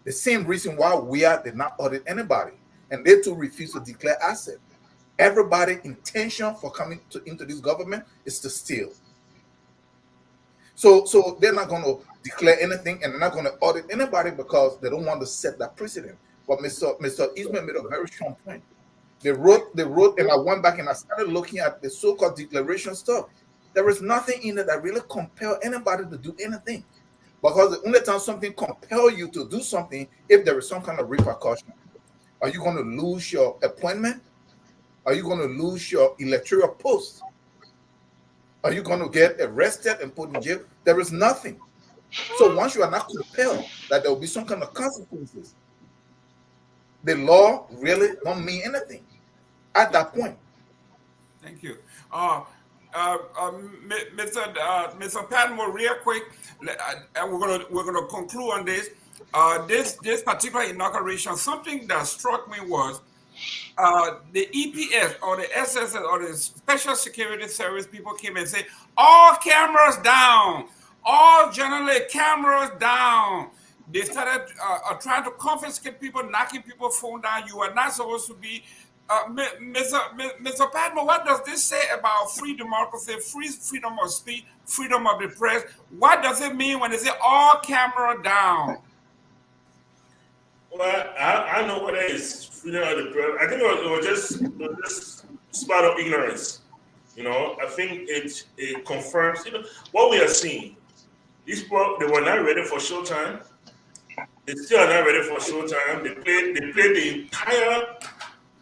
The same reason why did not audit anybody, and they too refused to declare asset. Everybody's intention for coming into this government is to steal. So they're not going to declare anything, and they're not going to audit anybody because they don't want to set that precedent. But Mr. Eastman made a very strong point. They wrote, and I went back and I started looking at the so-called declaration stuff. There is nothing in it that really compel anybody to do anything. Because the only time something compels you to do something, if there is some kind of repercussion. Are you going to lose your appointment? Are you going to lose your electoral post? Are you going to get arrested and put in jail? There is nothing. So once you are not compelled that there will be some kind of consequences, the law really don't mean anything at that point. Thank you. Mr. Padmore, real quick, and we're gonna conclude on this. This particular inauguration, something that struck me was the EPS or the SSS or the Special Security Service people came and said, all cameras down, all journalists cameras down. They started trying to confiscate people, knocking people's phone down. You are not supposed to be. Mr. Padmore, what does this say about free democracy, freedom of speech, freedom of the press? What does it mean when they say all camera down? Well, I know what it is. Freedom of the press. I think it was just spot of ignorance. You know, I think it confirms what we are seeing. These people, they were not ready for showtime. They still are not ready for showtime. They played the entire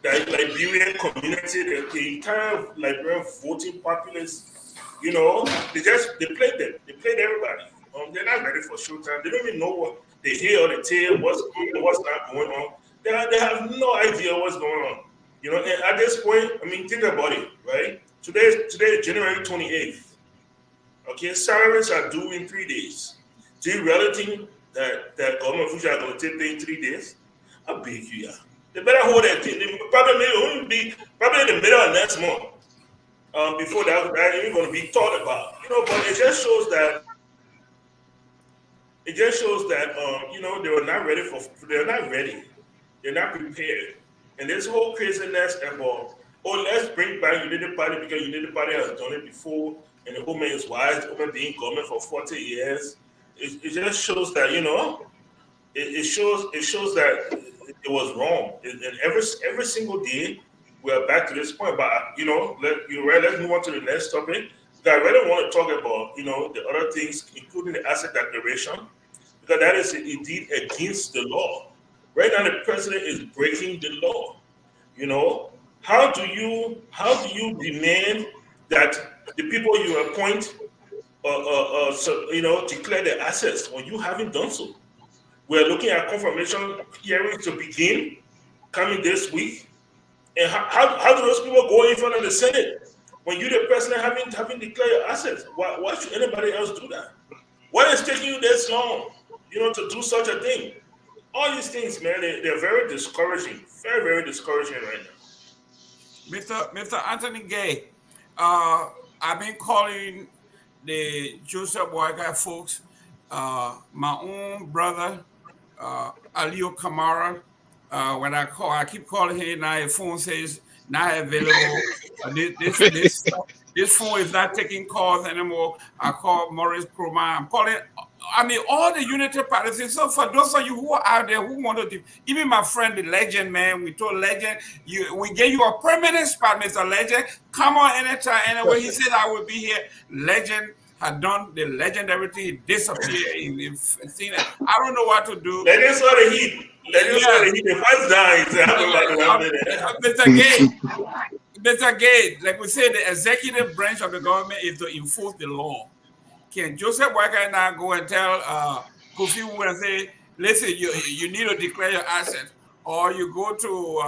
Liberian community, the entire Liberian voting populace. You know, they played them. They played everybody. They're not ready for showtime. They don't even know what they hear or they tell what's going, what's not going on. They have no idea what's going on. You know, and at this point, I mean, think about it, right? Today is January 28th. Okay, salaries are due in 3 days. Do you really think that government officials are going to take them in 3 days? I beg you, yeah. They better hold that thing. They probably be probably in the middle of next month. Before that even going to be thought about. You know, but it just shows that you know, they're not ready. They're not prepared. And this whole craziness about, oh, let's bring back United Party because United Party has done it before, and the woman is wise, the woman being government for 40 years. It just shows that, you know, it shows that it was wrong. And every single day we're back to this point. But you know, let's move on to the next topic. I really want to talk about, you know, the other things, including the asset declaration, because that is indeed against the law. Right now, the president is breaking the law. You know, how do you demand that the people you appoint, you know, declare their assets when you haven't done so? We're looking at confirmation hearings to begin coming this week, and how do those people go in front of the Senate when you, the president, haven't declared your assets? Why should anybody else do that? Why is it taking you this long, you know, to do such a thing? All these things, man, they're very discouraging, very, very discouraging right now. Mr. Anthony Gay, I've been calling the Joseph Boyka folks, my own brother, Alio Kamara. When I keep calling him now, his phone says not available. This phone is not taking calls anymore. I call Maurice Kroma. I'm calling. I mean, all the unity parties. So for those of you who are out there who want to, even my friend, the Legend, man, we told Legend, we gave you a permanent spot, Mr. Legend. Come on anytime, anyway. He said I will be here. Legend had done the legendary thing. He disappeared. I don't know what to do. Legend saw the heat. Legend saw the heat. The first time. Mr. Gay, like we said, the executive branch of the government is to enforce the law. Can Joseph Boyka now go and tell Kofi Wu and say, listen, you need to declare your assets, or you go to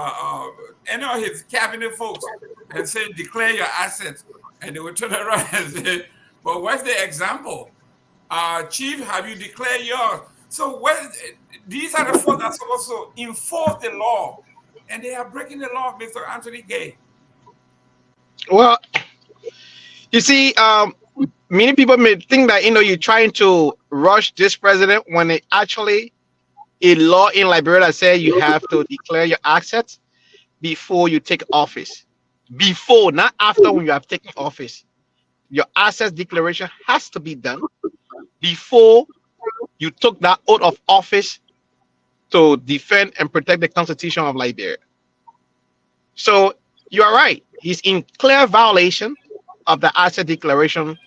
any of his cabinet folks and say, declare your assets, and they will turn around and say, but what's the example? Chief, have you declared yours? So these are the folks that are supposed to enforce the law, and they are breaking the law, Mr. Anthony Gay. Well, you see, many people may think that, you know, you're trying to rush this president when it actually a law in Liberia that says you have to declare your assets before you take office. Before, not after, when you have taken office. Your assets declaration has to be done before you took that oath of office to defend and protect the Constitution of Liberia. So you are right. He's in clear violation of the asset declaration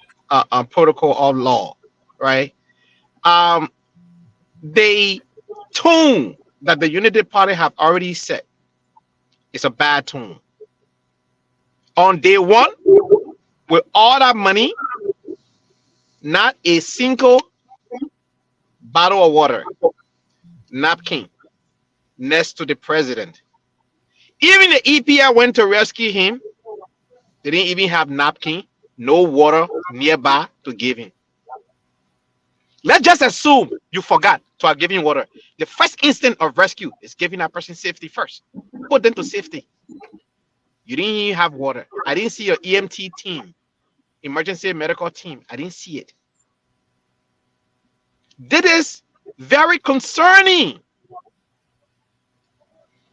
protocol of law, right? The tone that the Unity Party have already set is a bad tone. On day one, with all that money, not a single bottle of water, napkin, next to the president. Even the EPA went to rescue him. They didn't even have napkin, no water nearby to give him. Let's just assume you forgot to have given water. The first instant of rescue is giving that person safety first. Put them to safety. You didn't even have water. I didn't see your EMT team, emergency medical team. I didn't see it. This is very concerning.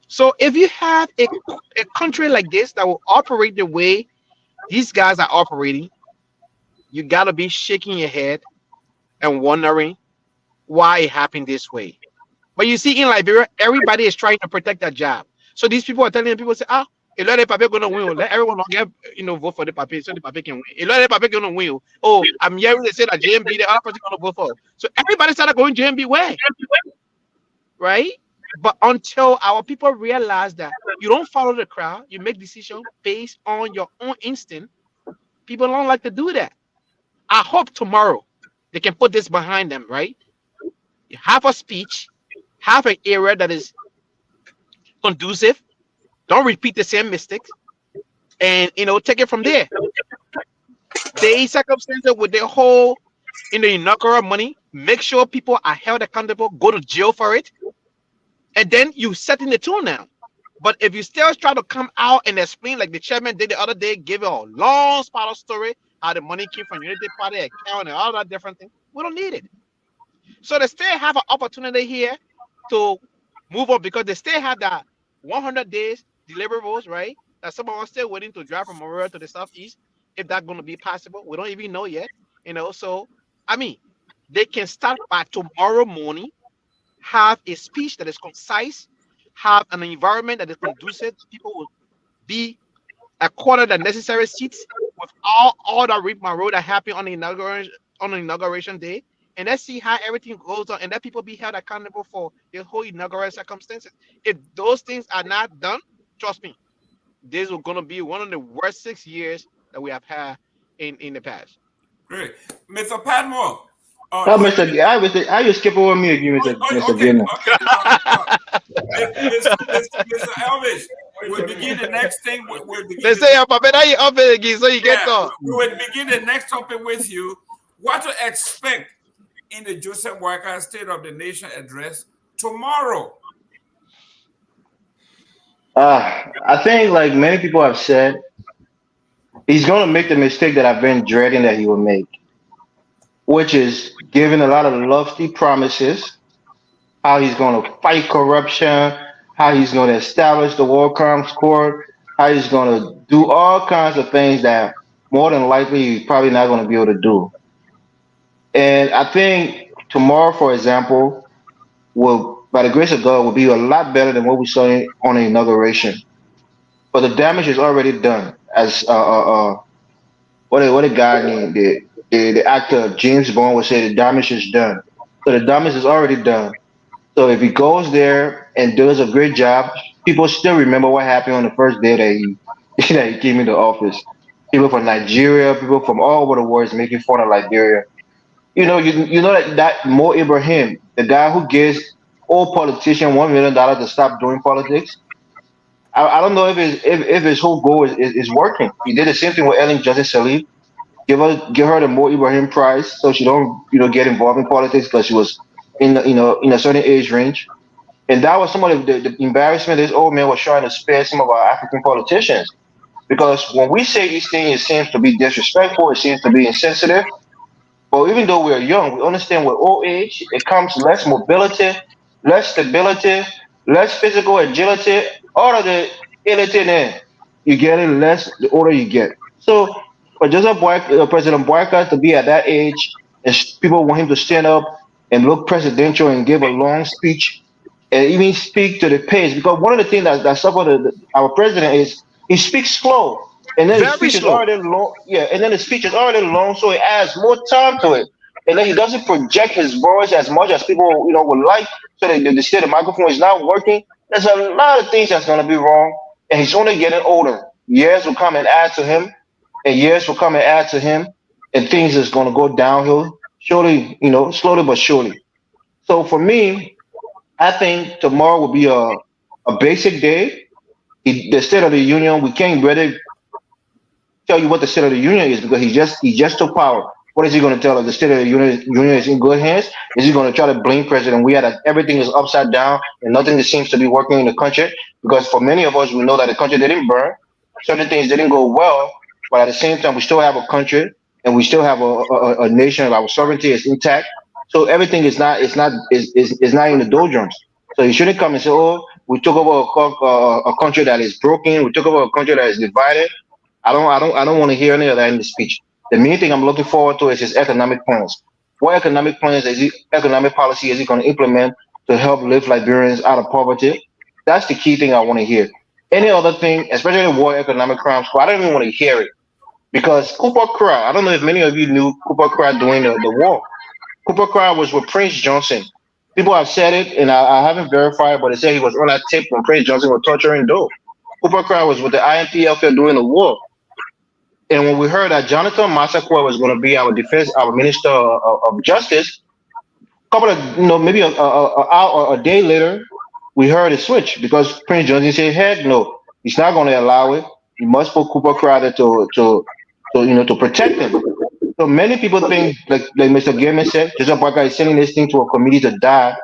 So if you have a country like this that will operate the way these guys are operating, you got to be shaking your head and wondering why it happened this way. But you see, in Liberia, everybody is trying to protect their job. So these people are telling people, say, A lot of people gonna win. Let everyone not get vote for the papi so the papi can win. A lot of people gonna win. Oh, I'm hearing they say that JMB the other person gonna vote for. So everybody started going JMB where, right? But until our people realize that you don't follow the crowd, you make decisions based on your own instinct. People don't like to do that. I hope tomorrow they can put this behind them, right? You have a speech, have an area that is conducive. Don't repeat the same mistakes, and take it from there. The circumstances with the whole inaugural money, make sure people are held accountable, go to jail for it, and then you setting the tune now. But if you still try to come out and explain like the chairman did the other day, give a long spiral story how the money came from Unity Party account and all that different thing, we don't need it. So they still have an opportunity here to move on because they still have that 100 days deliverables, right? That some of us still waiting to drive from Aurora to the southeast. If that's going to be possible, we don't even know yet. So I mean, they can start by tomorrow morning, have a speech that is concise, have an environment that is conducive. People will be accorded the necessary seats with all that rigmarole that happened on the inauguration day. And let's see how everything goes on, and let people be held accountable for the whole inaugural circumstances. If those things are not done, trust me, this is going to be one of the worst 6 years that we have had in the past. Great. Mr. Padmore. Oh, Mr. I just skip over me again, Mr. Gayman. Mr. Elvis, we'll begin the next thing. They say, Papa, now you up it again, so you get on. We will begin the next topic with you. What to expect in the Joseph Walker State of the Nation address tomorrow? I think, like many people have said, he's going to make the mistake that I've been dreading that he will make, which is giving a lot of lofty promises, how he's going to fight corruption, how he's going to establish the War Crimes Court, how he's going to do all kinds of things that more than likely he's probably not going to be able to do. And I think tomorrow, for example, will, by the grace of God, will be a lot better than what we saw on the inauguration. But the damage is already done. As what a guy named the actor James Bond would say, the damage is done. So the damage is already done. So if he goes there and does a great job, people still remember what happened on the first day that he that he came into office. People from Nigeria, people from all over the world making fun of Liberia. You know that Mo Ibrahim, the guy who gives all politicians $1 million to stop doing politics. I don't know if his whole goal is working. He did the same thing with Ellen Johnson Sirleaf. Give her the Mo Ibrahim Prize so she don't get involved in politics because she was in a certain age range. And that was some of the embarrassment this old man was trying to spare some of our African politicians. Because when we say these things, it seems to be disrespectful, it seems to be insensitive. But even though we're young, we understand with old age, it comes less mobility, less stability, less physical agility, all of the illity there. You get it less the older you get. So for President Boyka to be at that age, and people want him to stand up and look presidential and give a long speech and even speak to the pace. Because one of the things that suffered our president is he speaks slow. And then the speech is already long. Yeah, and then the speech is already long, so it adds more time to it. And then he doesn't project his voice as much as people would like. So the microphone is not working. There's a lot of things that's going to be wrong, and he's only getting older. Years will come and add to him, and years will come and add to him, and things is going to go downhill. Surely, slowly but surely. So for me, I think tomorrow will be a basic day. The State of the Union, we can't really tell you what the State of the Union is because he just took power. What is he going to tell us? The State of the Union is in good hands? Is he going to try to blame President Weah that everything is upside down and nothing seems to be working in the country? Because for many of us, we know that the country didn't burn. Certain things didn't go well, but at the same time, we still have a country and we still have a nation. Our sovereignty is intact. So everything is not in the doldrums. So you shouldn't come and say, "Oh, we took over a country that is broken. We took over a country that is divided." I don't want to hear any of that in the speech. The main thing I'm looking forward to is his economic plans. What economic policy is he going to implement to help lift Liberians out of poverty? That's the key thing I want to hear. any other thing, especially war, economic crimes. I don't even want to hear it because Cooper Cry. I don't know if many of you knew Cooper Cry during the war. Cooper Cry was with Prince Johnson. People have said it, and I haven't verified, but they say he was on that tip when Prince Johnson was torturing Doe. Cooper Cry was with the IMPF during the war. And when we heard that Jonathan Massaquoi was going to be our defense, our minister of justice, a couple of, maybe a day later, we heard a switch because Prince Johnson said, heck no, he's not going to allow it. He must put Cooper Crowder to protect him. So many people think, like Mr. Gayman said, Joseph Barker is sending this thing to a committee to die,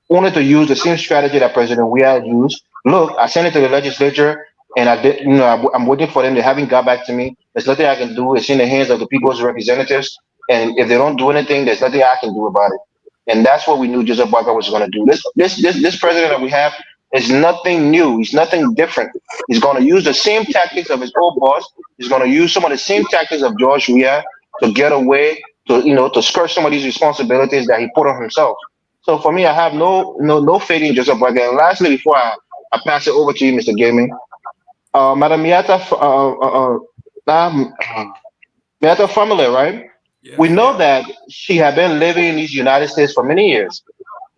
only to use the same strategy that President Weah used. Look, I sent it to the legislature, and I did. I'm waiting for them. They haven't got back to me. There's nothing I can do. It's in the hands of the people's representatives, and if they don't do anything, there's nothing I can do about it. And that's what we knew Joseph Barker was going to do. This president that we have is nothing new. He's nothing different. He's going to use the same tactics of his old boss. He's going to use some of the same tactics of George Weah to get away, to skirt some of these responsibilities that he put on himself. So for me, I have no faith in Joseph Boyka. And lastly, before I pass it over to you, Mr. Gayman, Madam Miata family, right? Yes, We know yes. that she had been living in these United States for many years.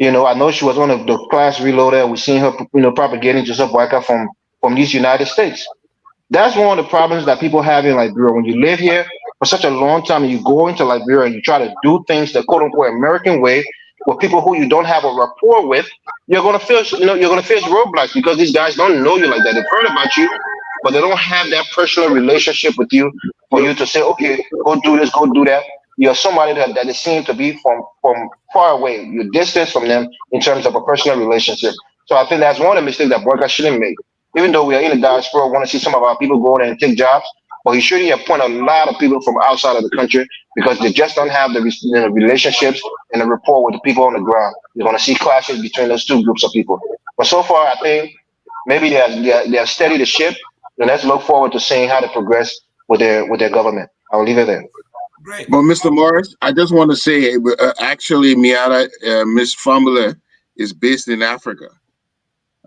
I know she was one of the class reloaded. We've seen her, propagating Joseph Boyka from these United States. That's one of the problems that people have in Liberia. When you live here for such a long time and you go into Liberia and you try to do things the quote unquote American way with people who you don't have a rapport with, you're gonna face roadblocks because these guys don't know you like that. They've heard about you, but they don't have that personal relationship with you for you to say, okay, go do this, go do that. You're somebody that they seem to be from far away. You're distant from them in terms of a personal relationship. So I think that's one of the mistakes that Boyka shouldn't make. Even though we are in the diaspora, want to see some of our people go there and take jobs, but he shouldn't appoint a lot of people from outside of the country because they just don't have the relationships and the rapport with the people on the ground. You're going to see clashes between those two groups of people. But so far, I think maybe they have steadied the ship, and let's look forward to seeing how they progress with their government. I'll leave it there. Great. But Mr. Morris, I just want to say, actually, Miata, Miss Fumbler is based in Africa.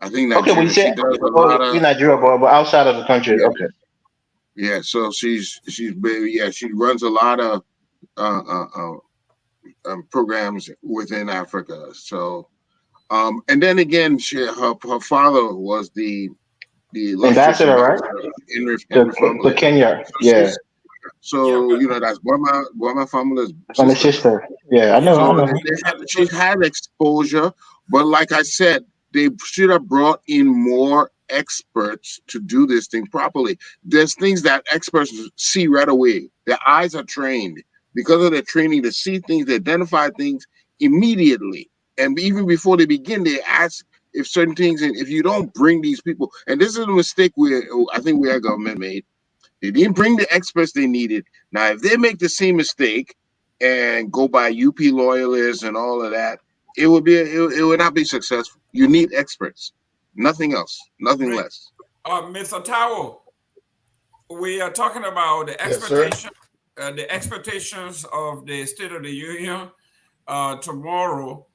I think Okay, when Nigeria. you She say, does a oh, lot in of, Nigeria, but outside of the country, yeah, okay. yeah. So she runs a lot of programs within Africa. So and then again, her father was the illustrious Ambassador, right? ambassador Henry To Family. Kenya, So yeah. Yeah, but that's Burma Family's And the sister. sister, yeah, I yeah, know, I but So know. she's had exposure, but like I said, they should have brought in more experts to do this thing properly. There's things that experts see right away. Their eyes are trained because of their training to see things, to identify things immediately. And even before they begin, they ask if certain things, and if you don't bring these people, and this is a mistake I think our government made. They didn't bring the experts they needed. Now, if they make the same mistake and go by UP loyalists and all of that, it would not be successful. You need experts, nothing else, nothing great. less. Mr. Tao, we are talking about Yes, sir. the expectations of the State of the Union tomorrow.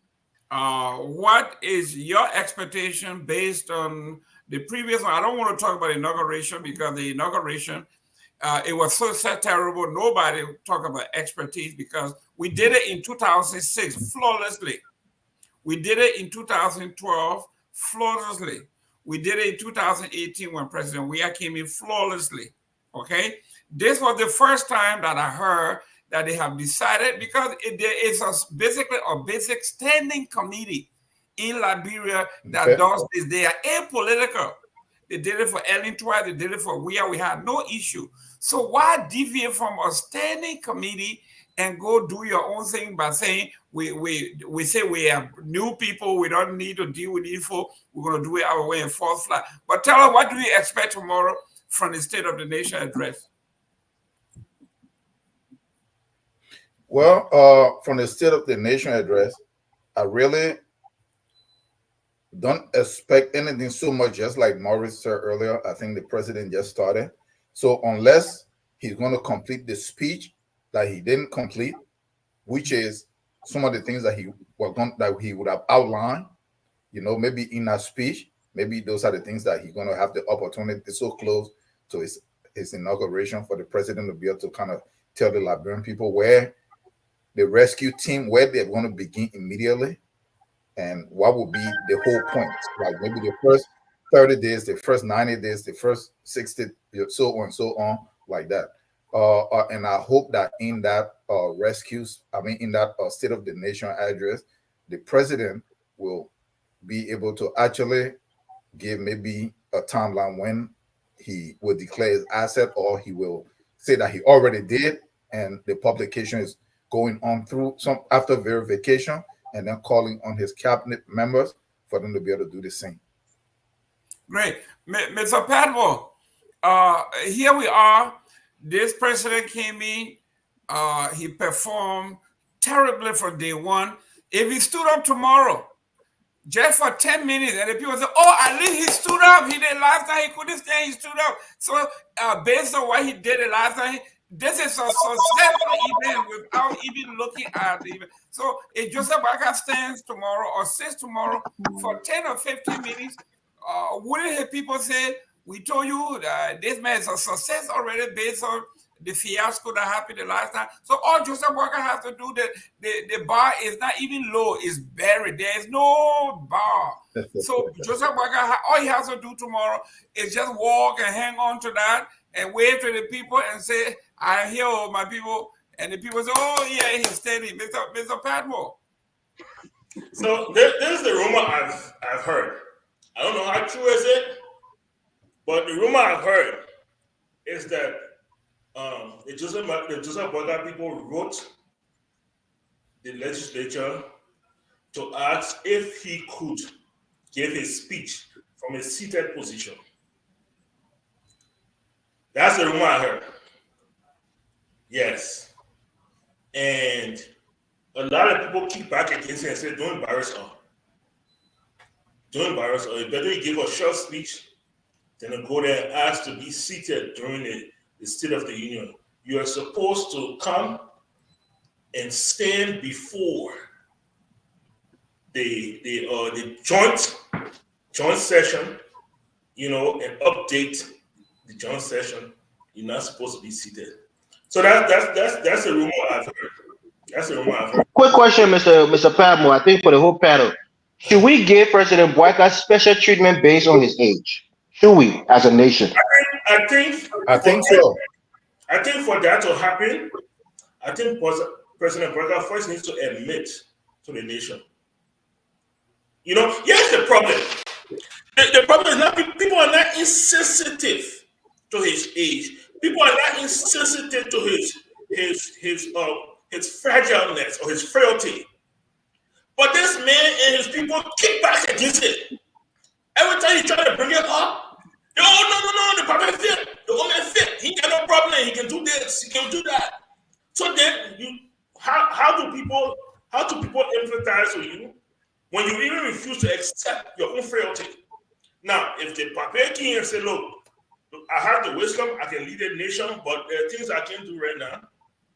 What is your expectation based on the previous one? I don't want to talk about inauguration because the inauguration, it was so terrible. Nobody talk about expertise because we did it in 2006 flawlessly. We did it in 2012 flawlessly. We did it in 2018 when President Weah came in flawlessly. Okay, this was the first time that I heard that they have decided because there is basically a basic standing committee in Liberia that Okay. does this. They are apolitical. They did it for Ellen twice. They did it for Weah. We had no issue. So why deviate from a standing committee and go do your own thing by saying we say we have new people, we don't need to deal with evil, we're going to do it our way and fall flat. But tell us, what do you expect tomorrow from the State of the Nation address? Well, from the State of the Nation address, I really don't expect anything so much, just like Morris said earlier. I think the president just started. So unless he's going to complete the speech that he didn't complete, which is some of the things that he would have outlined, maybe in that speech, maybe those are the things that he's going to have the opportunity so close to his inauguration for the president to be able to kind of tell the Liberian people where the rescue team, where they're going to begin immediately, and what will be the whole point. Like maybe the first 30 days, the first 90 days, the first 60, so on and so on, like that. And I hope that in that in that State of the Nation address, the president will be able to actually give maybe a timeline when he will declare his asset, or he will say that he already did, and the publication is going on through some after verification, and then calling on his cabinet members for them to be able to do the same. Great. Mr. Padwell, here we are. This president came in. He performed terribly from day one. If he stood up tomorrow, just for 10 minutes, and the people say, oh, at least he stood up. He did last time, he couldn't stand, he stood up. So based on what he did the last time, this is a successful event without even looking at the event. So if Joseph Boakai stands tomorrow or sits tomorrow for 10 or 15 minutes, wouldn't the people say, we told you that this man is a success already based on the fiasco that happened the last time? So all Joseph Boakai has to do, the bar is not even low, it's buried. There is no bar. So Joseph Boakai, all he has to do tomorrow is just walk and hang on to that and wave to the people and say, I hear all my people. And the people say, oh yeah, he's steady, Mr. Padwell. So there's the rumor I've heard. I don't know how true is it, but the rumor I've heard is that the Joseph Boakai people wrote the legislature to ask if he could give his speech from a seated position. That's the rumor I heard. Yes. And a lot of people kick back against it and say, don't embarrass her. Don't embarrass her. It's better you give a short speech than to go there and ask to be seated during the State of the Union. You are supposed to come and stand before the joint session, and update the joint session. You're not supposed to be seated. So that's a rumor I've heard. That's a rumor I've heard. Quick question, Mr. Padmore, I think for the whole panel. Should we give President Boakai special treatment based on his age? Should we, as a nation? I think so. I think for that to happen, I think President Boakai first needs to admit to the nation. Here's the problem. The problem is not people are not insensitive to his age. People are not insensitive to his fragileness or his frailty. But this man and his people kick back against it. Every time he try to bring it up, no, the problem fit. The woman fit. He got no problem. He can do this. He can do that. So then, how do people empathize with you when you even refuse to accept your own frailty? Now, if the Papa King and say, look, I have the wisdom, I can lead a nation, but there are things I can't do right now.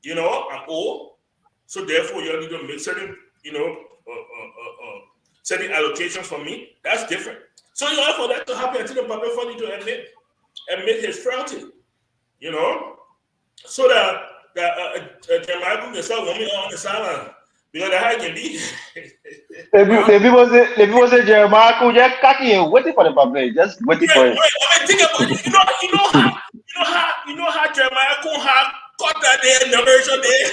I'm old, so therefore you need to make certain, certain allocations for me. That's different. So for that to happen, I think the Papa need to admit his frailty, so that Jeremiah can start women on the sideline. Because that's how it can be. The people say Jeremiah could just cocky and waiting for the public, just waiting for it. Think about it. You know how Jeremiah could have caught that day inauguration day.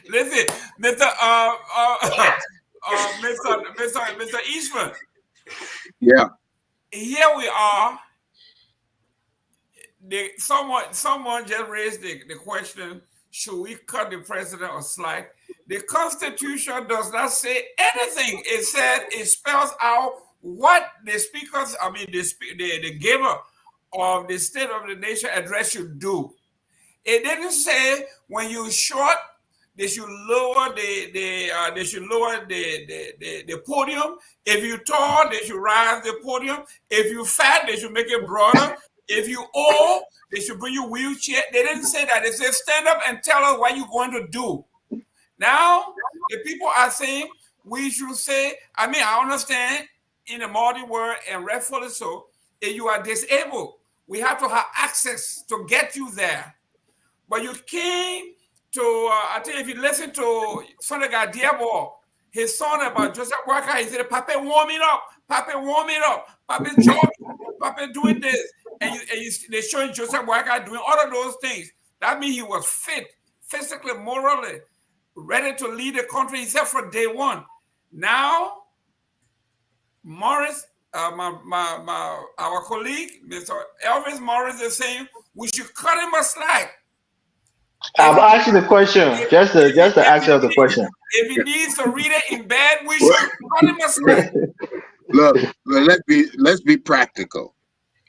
Listen, Mr. Eastman. Yeah. Here we are. Someone just raised the question. Should we cut the president a slack? The Constitution does not say anything. It spells out what the the giver of the State of the Nation address should do. It didn't say when you short, they should lower the podium. If you tall, they should rise the podium. If you fat, they should make it broader. If you old, they should bring you wheelchair. They didn't say that. They said stand up and tell us what you're going to do. Now, the people are saying we should say, I understand in the modern world, and rightfully so, if you are disabled, we have to have access to get you there. But you came to, I think if you listen to Son of God Diabo, his song about Joseph Walker, he said, Papa warm it up, Papa warm it up, Papa jogging, Papa doing this. And they showing Joseph Walker doing all of those things. That means he was fit, physically, morally, ready to lead the country, except for day one. Now, Morris, our colleague, Mr. Elvis Morris, is saying we should cut him a slack. I'm asking the question, just to answer the question. If he needs to read it in bed, we should cut him a slack. Look, let's be practical.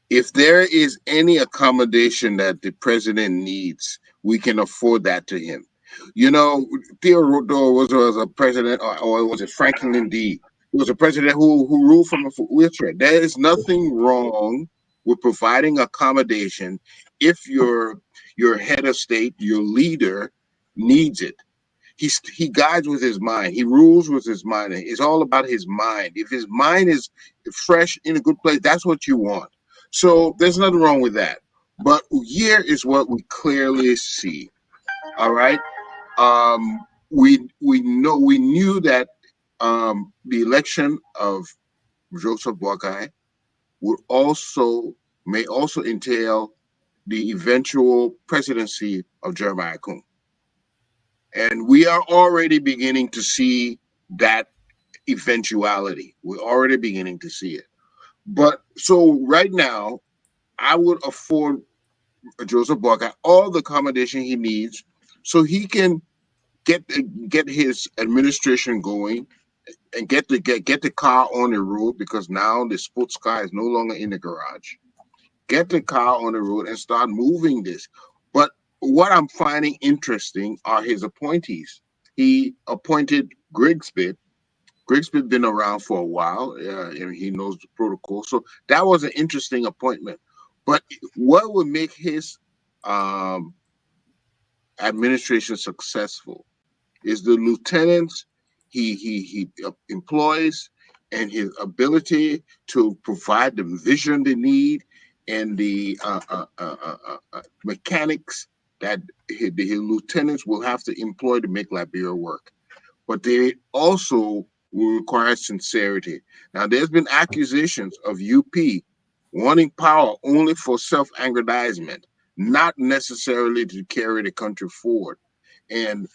If there is any accommodation that the president needs, we can afford that to him. You know, Theodore was a president, or was it Franklin D? He was a president who ruled from a wheelchair. There is nothing wrong with providing accommodation if your head of state, your leader, needs it. He guides with his mind. He rules with his mind. It's all about his mind. If his mind is fresh, in a good place, that's what you want. So there's nothing wrong with that. But here is what we clearly see. All right. We knew that the election of Joseph Boakai may also entail the eventual presidency of Jeremiah Kuhn. And we are already beginning to see that eventuality. We're already beginning to see it. But so right now, I would afford Joseph Boakai all the accommodation he needs so he can get his administration going and get the car on the road, because now the sports car is no longer in the garage. Get the car on the road and start moving this. But what I'm finding interesting are his appointees. He appointed Grigsby. Grigsby's been around for a while, and he knows the protocol. So that was an interesting appointment. But what would make his administration successful is the lieutenants he employs, and his ability to provide the vision they need, and the mechanics that his lieutenants will have to employ to make Liberia work. But they also will require sincerity. Now, there's been accusations of UP wanting power only for self-aggrandizement, not necessarily to carry the country forward. And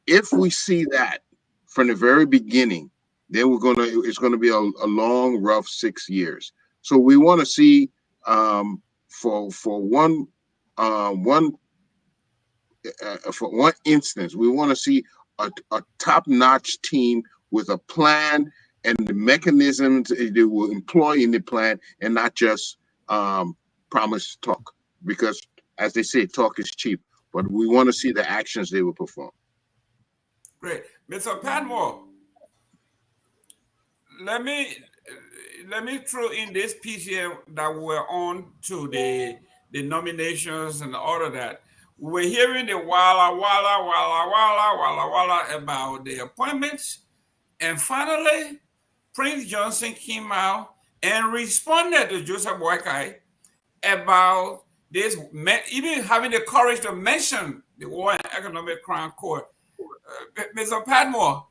if we see that from the very beginning, then it's gonna be a long, rough 6 years. So we want to see for one instance, we want to see a top-notch team with a plan and the mechanisms they will employ in the plan, and not just promise talk. Because, as they say, talk is cheap. But we want to see the actions they will perform. Great. Mr. Padmore, let me throw in this piece here that we're on to the nominations and all of that. We're hearing the walla about the appointments, and finally, Prince Johnson came out and responded to Joseph Boakai about this, even having the courage to mention the War and Economic Crime Court. Mr. Padmore,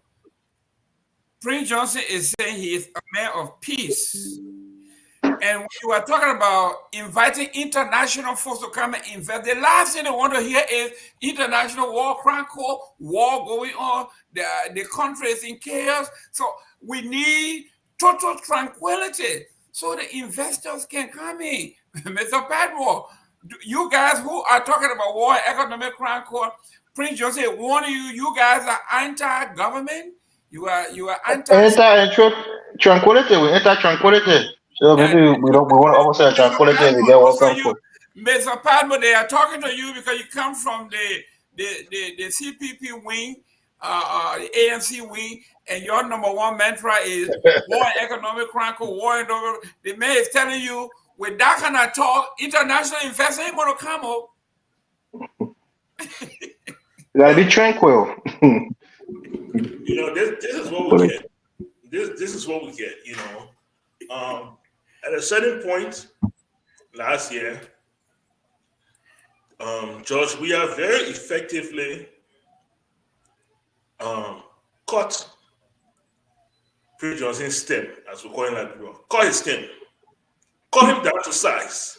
Prince Johnson is saying he is a man of peace. And when you are talking about inviting international folks to come and invest, the last thing they want to hear is international war crime court, war going on, the country is in chaos. So we need total tranquility so the investors can come in. Mr. Padmore, you guys who are talking about war and economic crime court, Prince Joseph warning you guys are anti-government. You are Tranquility. We enter tranquility. So maybe we want to also say tranquility and we get welcome for. Mr. Padmore, they are talking to you because you come from the CPP wing, the ANC wing, and your number one mantra is war and economic crime, war and over. The man is telling you, with that kind of talk, international investors ain't going to come up. You gotta be tranquil. You know, this is what we get. This is what we get. You know, At a certain point last year, George, we are very effectively cut Prince Johnson's stem, as we call him like before. Cut his stem. Cut him down to size.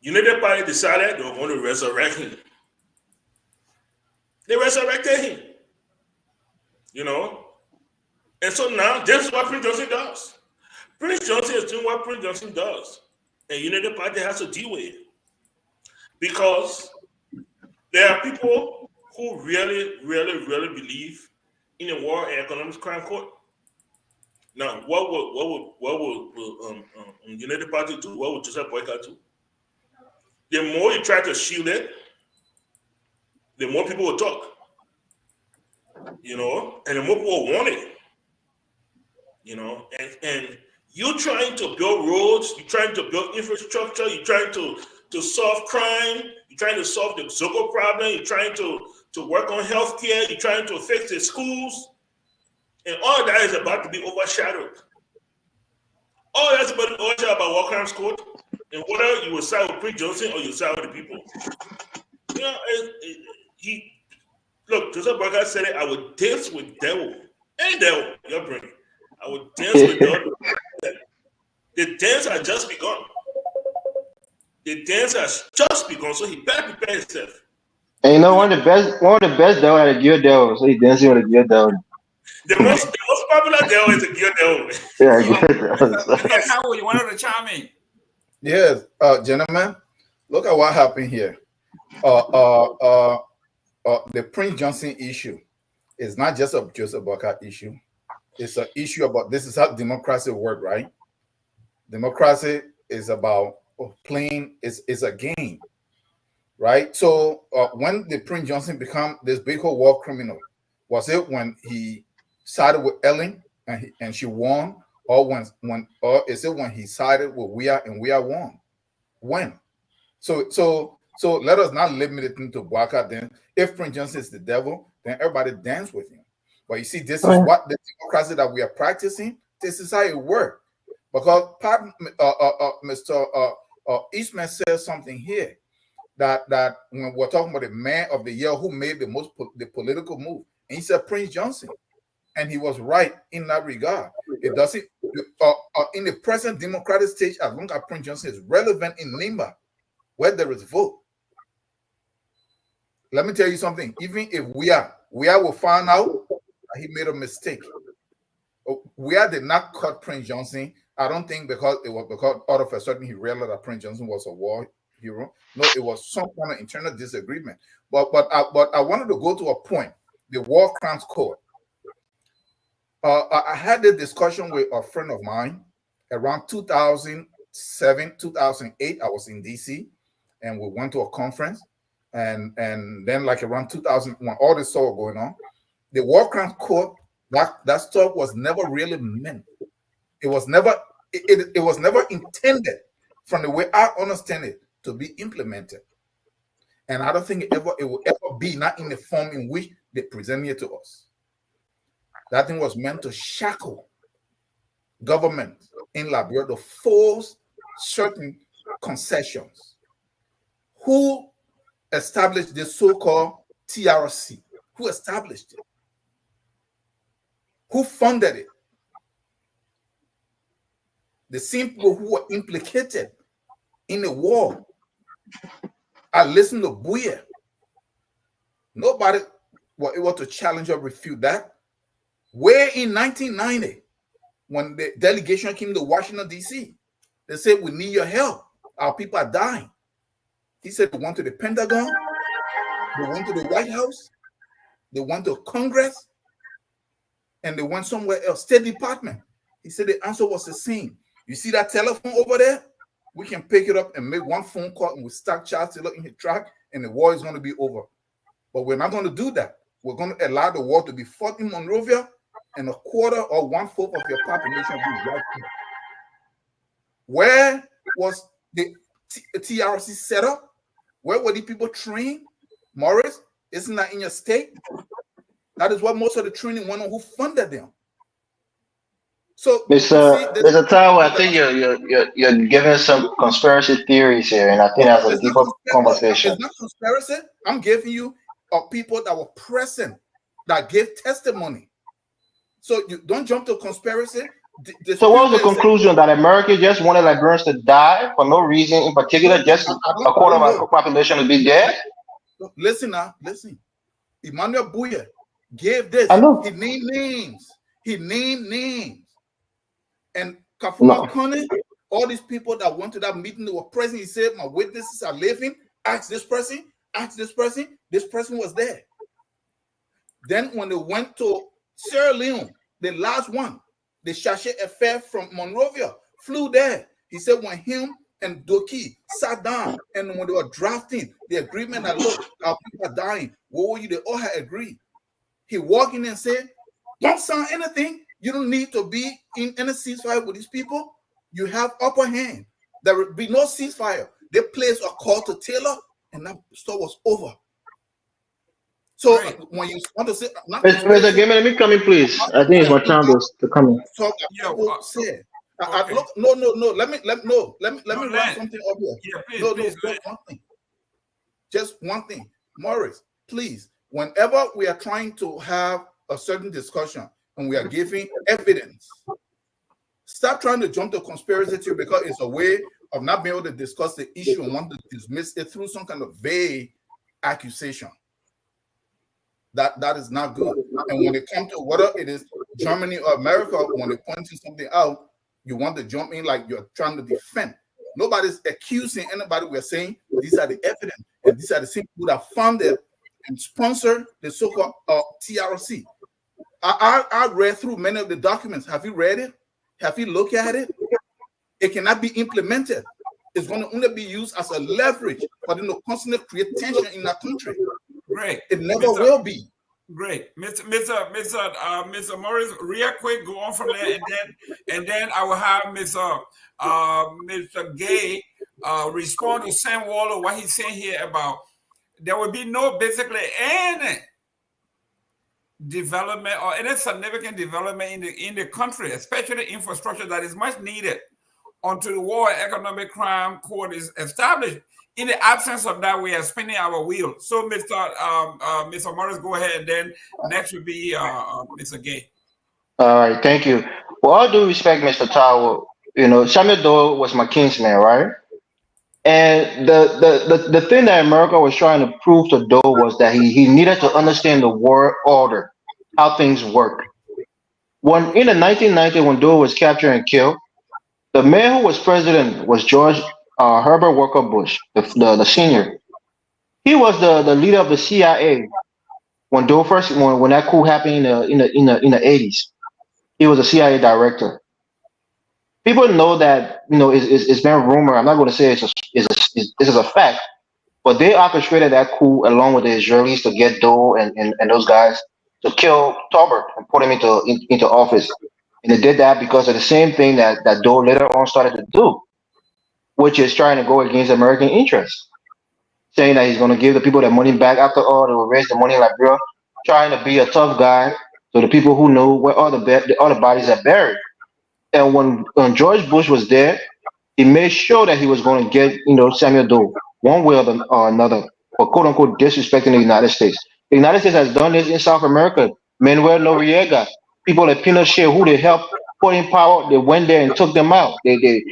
United Party decided they were going to resurrect him. They resurrected him. You know? And so now, this is what Prince Johnson does. Prince Johnson is doing what Prince Johnson does. And United Party has to deal with it. Because there are people who really, really, really believe in a war and economic crime court. Now, what would United Party do? What would Joseph Boyka do? The more you try to shield it, the more people will talk. You know, and the more people want it. You know, and you're trying to build roads, you're trying to build infrastructure, you're trying to solve crime, you're trying to solve the Zogo problem, you're trying to work on healthcare, you're trying to fix the schools, and all of that is about to be overshadowed. All that's about to be overshadowed by War Crimes Court, and whether you will side with Prince Johnson or you side with the people. You know, look, Joseph Boyka said it, I would dance with devil. Any devil, your brain. I would dance with devil. The dance has just begun. The dance has just begun, so he better prepare himself. And you know, one of the best devil had a gear devil, so he dancing with a gear devil. The most popular devil is a gear devil. Yeah, How you wanted to chime in? Yes, gentlemen, look at what happened here. The Prince Johnson issue is not just a Joseph Boyka issue. It's an issue about, this is how democracy works, right? Democracy is about playing, is a game, right? So when the Prince Johnson become this big old war criminal, was it when he sided with Ellen and she won, or is it when he sided with Weah and Weah won? When? So let us not limit it into Boyka. Then if Prince Johnson is the devil, then everybody dance with him. But you see, this is what the democracy that we are practicing. This is how it works. Because Mr. Eastman says something here that when we're talking about the man of the year who made the political move, and he said Prince Johnson, and he was right in that regard. It doesn't in the present democratic stage, as long as Prince Johnson is relevant in Limba, where there is vote. Let me tell you something. Even if we will find out that he made a mistake. We did not cut Prince Johnson. I don't think because all of a sudden he realized that Prince Johnson was a war hero. No, it was some kind of internal disagreement. But I wanted to go to a point. The War Crimes Court. I had a discussion with a friend of mine around 2007, 2008. I was in DC, and we went to a conference, and then like around 2001, all this stuff going on. The War Crimes Court, that stuff was never really meant. It was never intended, from the way I understand it, to be implemented. And I don't think it will ever be, not in the form in which they present it to us. That thing was meant to shackle government in Liberia to force certain concessions. Who established this so-called TRC? Who established it? Who funded it? The same people who were implicated in the war. I listened to Buya. Nobody was able to challenge or refute that. Where in 1990, when the delegation came to Washington, D.C., they said, we need your help. Our people are dying. He said they went to the Pentagon, they went to the White House, they went to Congress, and they went somewhere else, State Department. He said the answer was the same. You see that telephone over there? We can pick it up and make one phone call, and we start Charles Taylor in his track, and the war is going to be over. But we're not going to do that. We're going to allow the war to be fought in Monrovia, and a quarter or 1/4 of your population will be white people. Where was the TRC set up? Where were the people trained? Morris, isn't that in your state? That is what most of the training went on. Who funded them? So you see Mr. this. Mr. Tower, I think you're giving some conspiracy theories here, and I think that's a It's not deeper no, conversation. it's not conspiracy. I'm giving you people that were present that gave testimony. So you don't jump to conspiracy. The So what was spirit the is saying, conclusion that America just wanted Liberians to die for no reason in no, particular, just a I quarter of don't our know. population to be dead? No, listen now, listen. Emmanuel Buye gave this. I know. He named names. He named names. And Kafuma No. Kone, all these people that went to that meeting, they were present. He said, my witnesses are living. Ask this person. Ask this person. This person was there. Then when they went to Sierra Leone, the last one, the Shashe affair from Monrovia, flew there. He said when him and Doki sat down and when they were drafting the agreement that, look, our people are dying, what were you? They all had agreed. He walked in and said, don't sign anything. You don't need to be in any ceasefire with these people. You have upper hand. There will be no ceasefire. They placed a call to Taylor and that stuff was over. So when you want to say, not Mr. Gayman, let me come in, please. I think it's my time to come in. talk people said. Look, no. Let me wrap something up here. Yeah, please, just one thing. Just one thing, Morris. Please, whenever we are trying to have a certain discussion and we are giving evidence, stop trying to jump to conspiracy theory because it's a way of not being able to discuss the issue and want to dismiss it through some kind of vague accusation. That is not good. And when it comes to whether it is Germany or America, when they point something out, you want to jump in like you're trying to defend. Nobody's accusing anybody. We're saying these are the evidence, and these are the same people that funded and sponsored the so-called TRC. I read through many of the documents. Have you read it? Have you looked at it? It cannot be implemented. It's going to only be used as a leverage for them to constantly create tension in our country. Great. It never will be. Great, Mr. Morris, real quick, go on from there, and then I will have Mr. Gay respond to Sam Waller what he's saying here about there will be no basically any development or any significant development in the country, especially infrastructure that is much needed until the War and Economic Crime Court is established. In the absence of that, we are spinning our wheels. So, Mr. Morris, go ahead, and then next will be Mr. Gay. All right, thank you. Well, all due respect, Mr. Tower, Samuel Doe was my kinsman, right? And the thing that America was trying to prove to Doe was that he needed to understand the world order, how things work. When in the 1990s, when Doe was captured and killed, the man who was president was George Herbert Walker Bush, the senior. He was the leader of the CIA when Doe first when that coup happened in the 80s. He was a CIA director. People know that it's been rumored. I'm not going to say this is a fact, but they orchestrated that coup along with the Israelis to get Doe and those guys to kill Tolbert and put him into office. And they did that because of the same thing that Doe later on started to do, which is trying to go against American interests, saying that he's going to give the people their money back after all they will raise the money in Liberia, trying to be a tough guy to the people who know where all the bodies are buried. And when George Bush was there, he made sure that he was going to get Samuel Doe one way or another for quote unquote disrespecting the United States. The United States has done this in South America. Manuel Noriega, people like Pinochet, who they helped put in power, they went there and took them out. They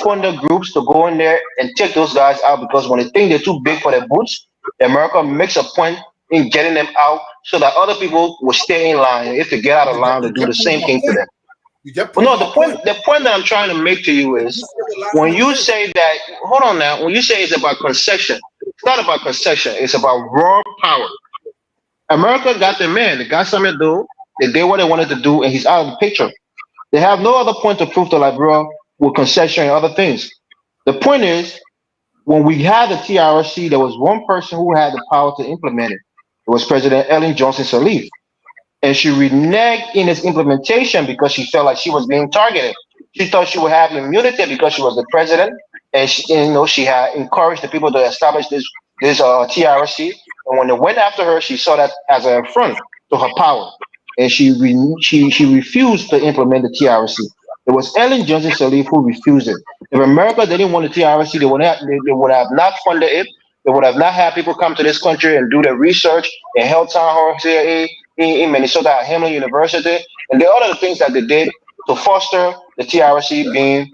funded groups to go in there and take those guys out because when they think they're too big for their boots, America makes a point in getting them out so that other people will stay in line. If they get out of line, they do the same thing to them. No, the point that I'm trying to make to you is when you say that, hold on now, when you say it's about concession, it's not about concession, it's about raw power. America got their man, they got something to do, they did what they wanted to do, and he's out of the picture. They have no other point to prove to Liberia with concession and other things. The point is, when we had the TRC, there was one person who had the power to implement it. It was President Ellen Johnson Sirleaf. And she reneged in its implementation because she felt like she was being targeted. She thought she would have immunity because she was the president, and she had encouraged the people to establish this TRC. And when they went after her, she saw that as an affront to her power. and she refused to implement the TRC. It was Ellen Johnson Sirleaf who refused it. If America didn't want the TRC, they would have not funded it. They would have not had people come to this country and do the research and held town halls here in Minnesota at Hamlin University, and the other things that they did to foster the TRC being,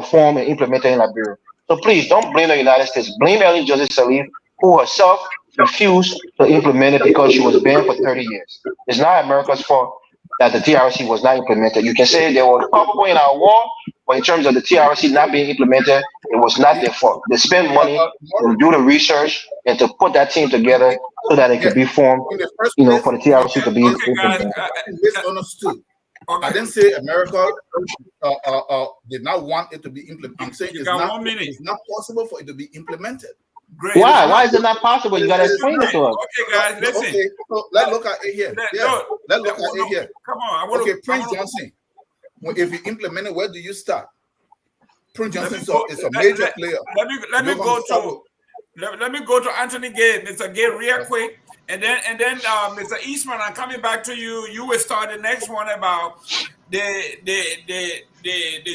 formed and implemented in Liberia. So please don't blame the United States. Blame Ellen Johnson Sirleaf, who herself refused to implement it because she was banned for 30 years. It's not America's fault that the TRC was not implemented. You can say they were culpable in our war, but in terms of the TRC not being implemented, it was not their fault. They spent money to do the research and to put that team together so that it could be formed, In the first place, for the TRC to be Okay, guys. implemented. misunderstood. I didn't say America did not want it to be implemented. I'm saying You got 1 minute. it's not possible for it to be implemented. Great. Why? Why is it not possible? You got to explain it to us. Okay, guys, listen. Okay, so let's look at it here. Let's look at it here. Come on. I want Okay, Prince Johnson. If you implement it, where do you start? Prince Johnson is a major player. Let me go to Anthony Gay, Mr. Gay, real quick, and then Mr. Eastman. I'm coming back to you. You will start the next one about the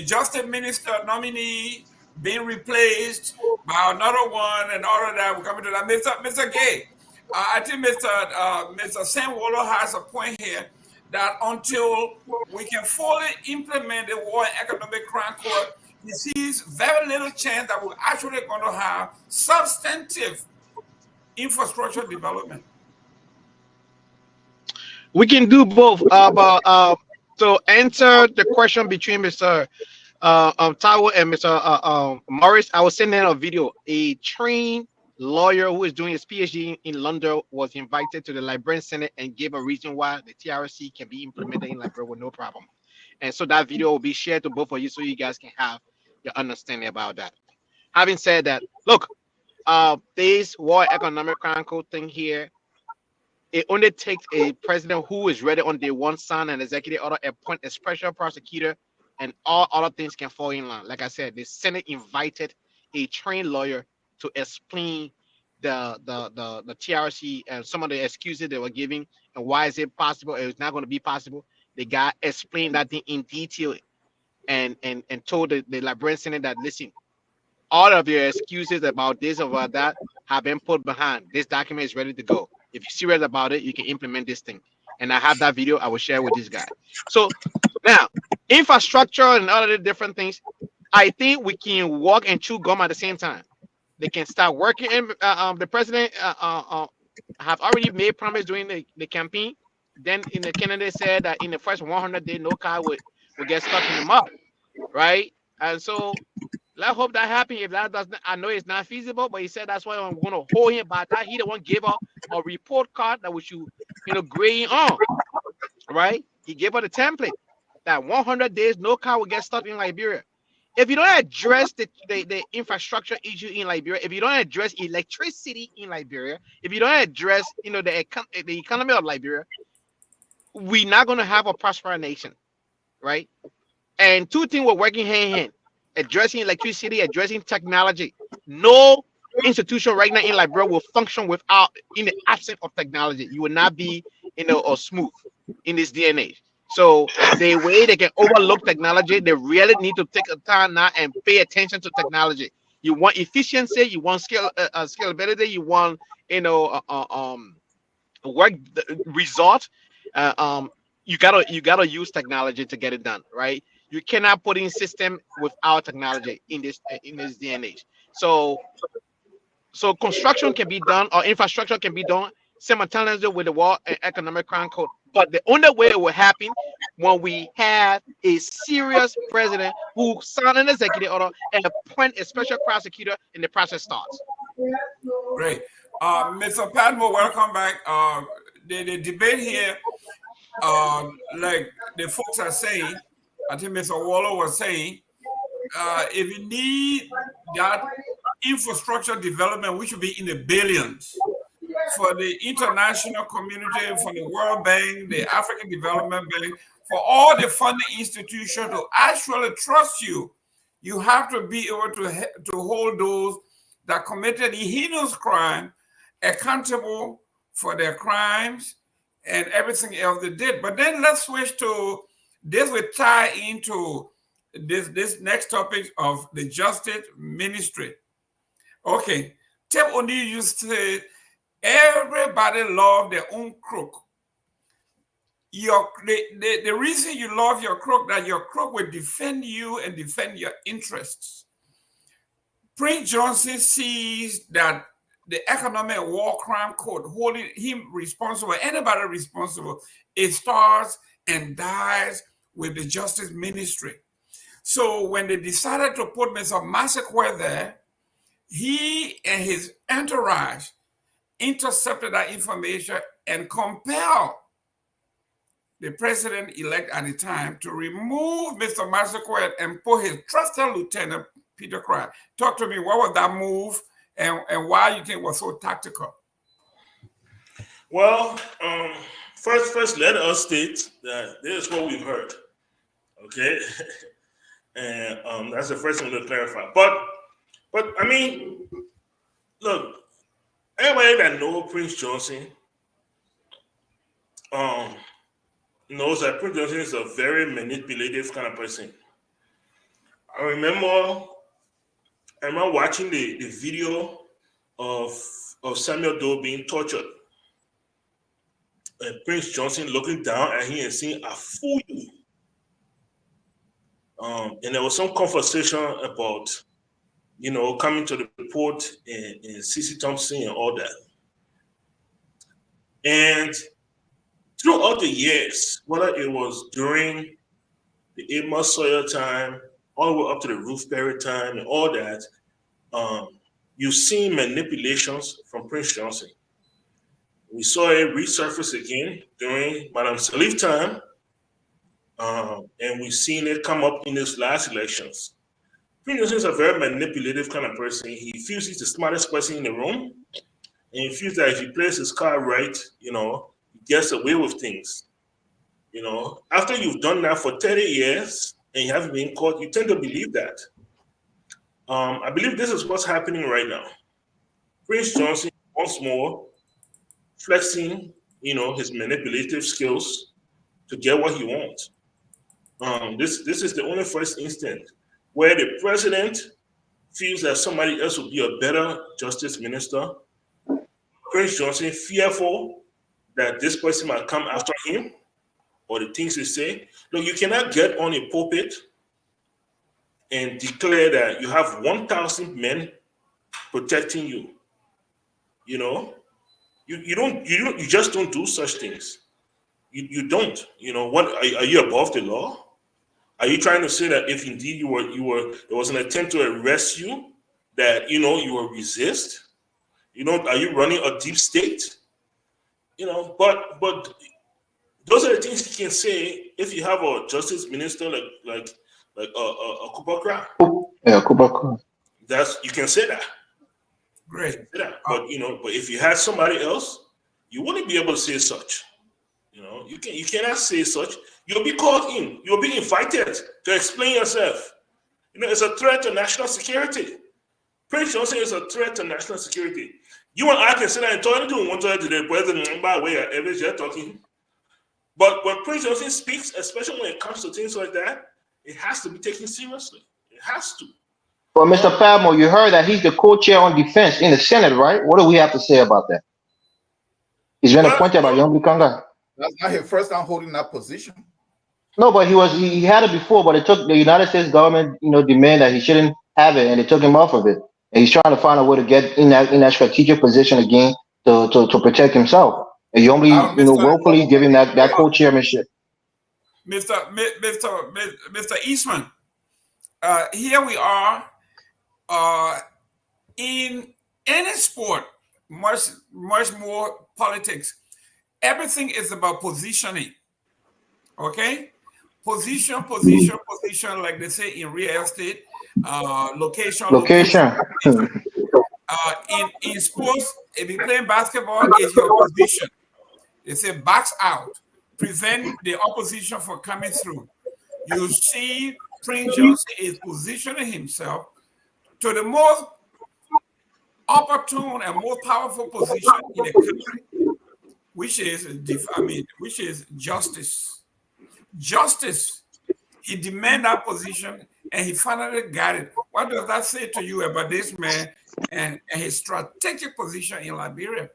justice minister nominee being replaced by another one, and all of that. We're coming to that, Mr. Gay. I think Mr. Sam Waller has a point here that until we can fully implement the War and Economic Crime Court, he sees very little chance that we're actually going to have substantive infrastructure development. We can do both. To answer the question between Mr. Tawo and Mr. Morris, I was sending a video. A trained lawyer who is doing his PhD in London was invited to the Liberian Senate and gave a reason why the TRC can be implemented in Liberia with no problem. And so that video will be shared to both of you so you guys can have your understanding about that. Having said that, look, this War Economic Crime Code thing here, it only takes a president who is ready on day one, sign an executive order, appoint a special prosecutor, and all other things can fall in line. Like I said, the Senate invited a trained lawyer to explain the TRC and some of the excuses they were giving and why is it possible, it's not going to be possible. The guy explained that thing in detail and told the Liberian Senate that, listen, all of your excuses about this or about that have been put behind. This document is ready to go. If you're serious about it, you can implement this thing. And I have that video I will share with this guy. So now, infrastructure and all of the different things, I think we can walk and chew gum at the same time. They can start working. The president have already made promise during the campaign. Then in the candidate said that in the first 100 days, no car would get stuck in the mud, right? And so let's hope that happens. If that doesn't, I know it's not feasible, but he said that's why I'm going to hold him by that. He the one gave up a report card that we should, grade on, right? He gave her the template that 100 days, no car will get stuck in Liberia. If you don't address the infrastructure issue in Liberia, if you don't address electricity in Liberia, if you don't address, the economy of Liberia, we're not going to have a prosperous nation, right? And two things were working hand in hand: addressing electricity, addressing technology. No institution right now in Liberia will function in the absence of technology. You will not be, or smooth in this day and age. So the way they can overlook technology, they really need to take a time now and pay attention to technology. You want efficiency, you want scalability, you want work result. You gotta use technology to get it done, right? You cannot put in system without technology in this day and age. So construction can be done or infrastructure can be done simultaneously with the War and Economic Crime Code. But the only way it will happen when we have a serious president who sign an executive order and appoint a special prosecutor and the process starts. Great. Mr. Padmore, welcome back. The debate here, like the folks are saying, I think Mr. Waller was saying, if you need that infrastructure development, which should be in the billions, for the international community, for the World Bank, the African Development Bank, for all the funding institutions to actually trust you, you have to be able to hold those that committed a heinous crime accountable for their crimes and everything else they did. But then let's switch to this. Will tie into this next topic of the justice ministry. Okay, Tim O'Neill used to say, everybody love their own crook. The reason you love your crook, that your crook will defend you and defend your interests. Prince Johnson sees that the Economic War Crime Code holding him responsible, anybody responsible, it starts and dies with the Justice Ministry. So when they decided to put Mr. Massacre there, he and his entourage intercepted that information and compelled the president-elect at the time to remove Mr. Massacre and put his trusted lieutenant, Peter Cry. Talk to me, what was that move and why you think it was so tactical? Well, first, let us state that this is what we've heard, okay? And that's the first thing to clarify. But I mean, look, everybody that knows Prince Johnson knows that Prince Johnson is a very manipulative kind of person. I remember watching the video of Samuel Doe being tortured. And Prince Johnson looking down at him and saying, "I fool you." And there was some conversation about, coming to the report and CC Thompson and all that. And throughout the years, whether it was during the Amos Sawyer time, all the way up to the Ruth Perry time and all that, you've seen manipulations from Prince Johnson. We saw it resurface again during Madame Salif time, and we've seen it come up in these last elections. Prince Johnson is a very manipulative kind of person. He feels he's the smartest person in the room, and he feels that if he plays his card right, he gets away with things. After you've done that for 30 years and you haven't been caught, you tend to believe that. I believe this is what's happening right now. Prince Johnson, once more, flexing, his manipulative skills to get what he wants. This is the only first instance where the president feels that somebody else will be a better justice minister. Prince Johnson fearful that this person might come after him or the things he say. Look, you cannot get on a pulpit and declare that you have 1,000 men protecting you. You just don't do such things. You don't. What are you above the law? Are you trying to say that if indeed there was an attempt to arrest you, that you will resist? Are you running a deep state? But those are the things you can say if you have a justice minister like a Kubakra. Yeah, Kubakra. You can say that. Great. But but if you had somebody else, you wouldn't be able to say such. You cannot say such. You'll be called in. You'll be invited to explain yourself. It's a threat to national security. Prince Johnson is a threat to national security. You and I can sit there and talk to the president by way of every year talking. But when Prince Johnson speaks, especially when it comes to things like that, it has to be taken seriously. It has to. Well, Mr. Padmo, you heard that he's the co-chair on defense in the Senate, right? What do we have to say about that? He's been appointed by Yombi Kanga. That's not his first time holding that position. No, but he had it before, but it took the United States government, demand that he shouldn't have it, and they took him off of it. And he's trying to find a way to get in that strategic position again to protect himself. And Yombi, willfully give him that co-chairmanship. Mr. Eastman, here we are in any sport, much more politics. Everything is about positioning. Okay? Position, like they say in real estate. Location. In sports, if you're playing basketball, it's your position. They say backs out, prevent the opposition from coming through. You see, Prince Johnson is positioning himself to the most opportune and most powerful position in the country. which is which is justice. Justice. He demanded that position, and he finally got it. What does that say to you about this man and his strategic position in Liberia?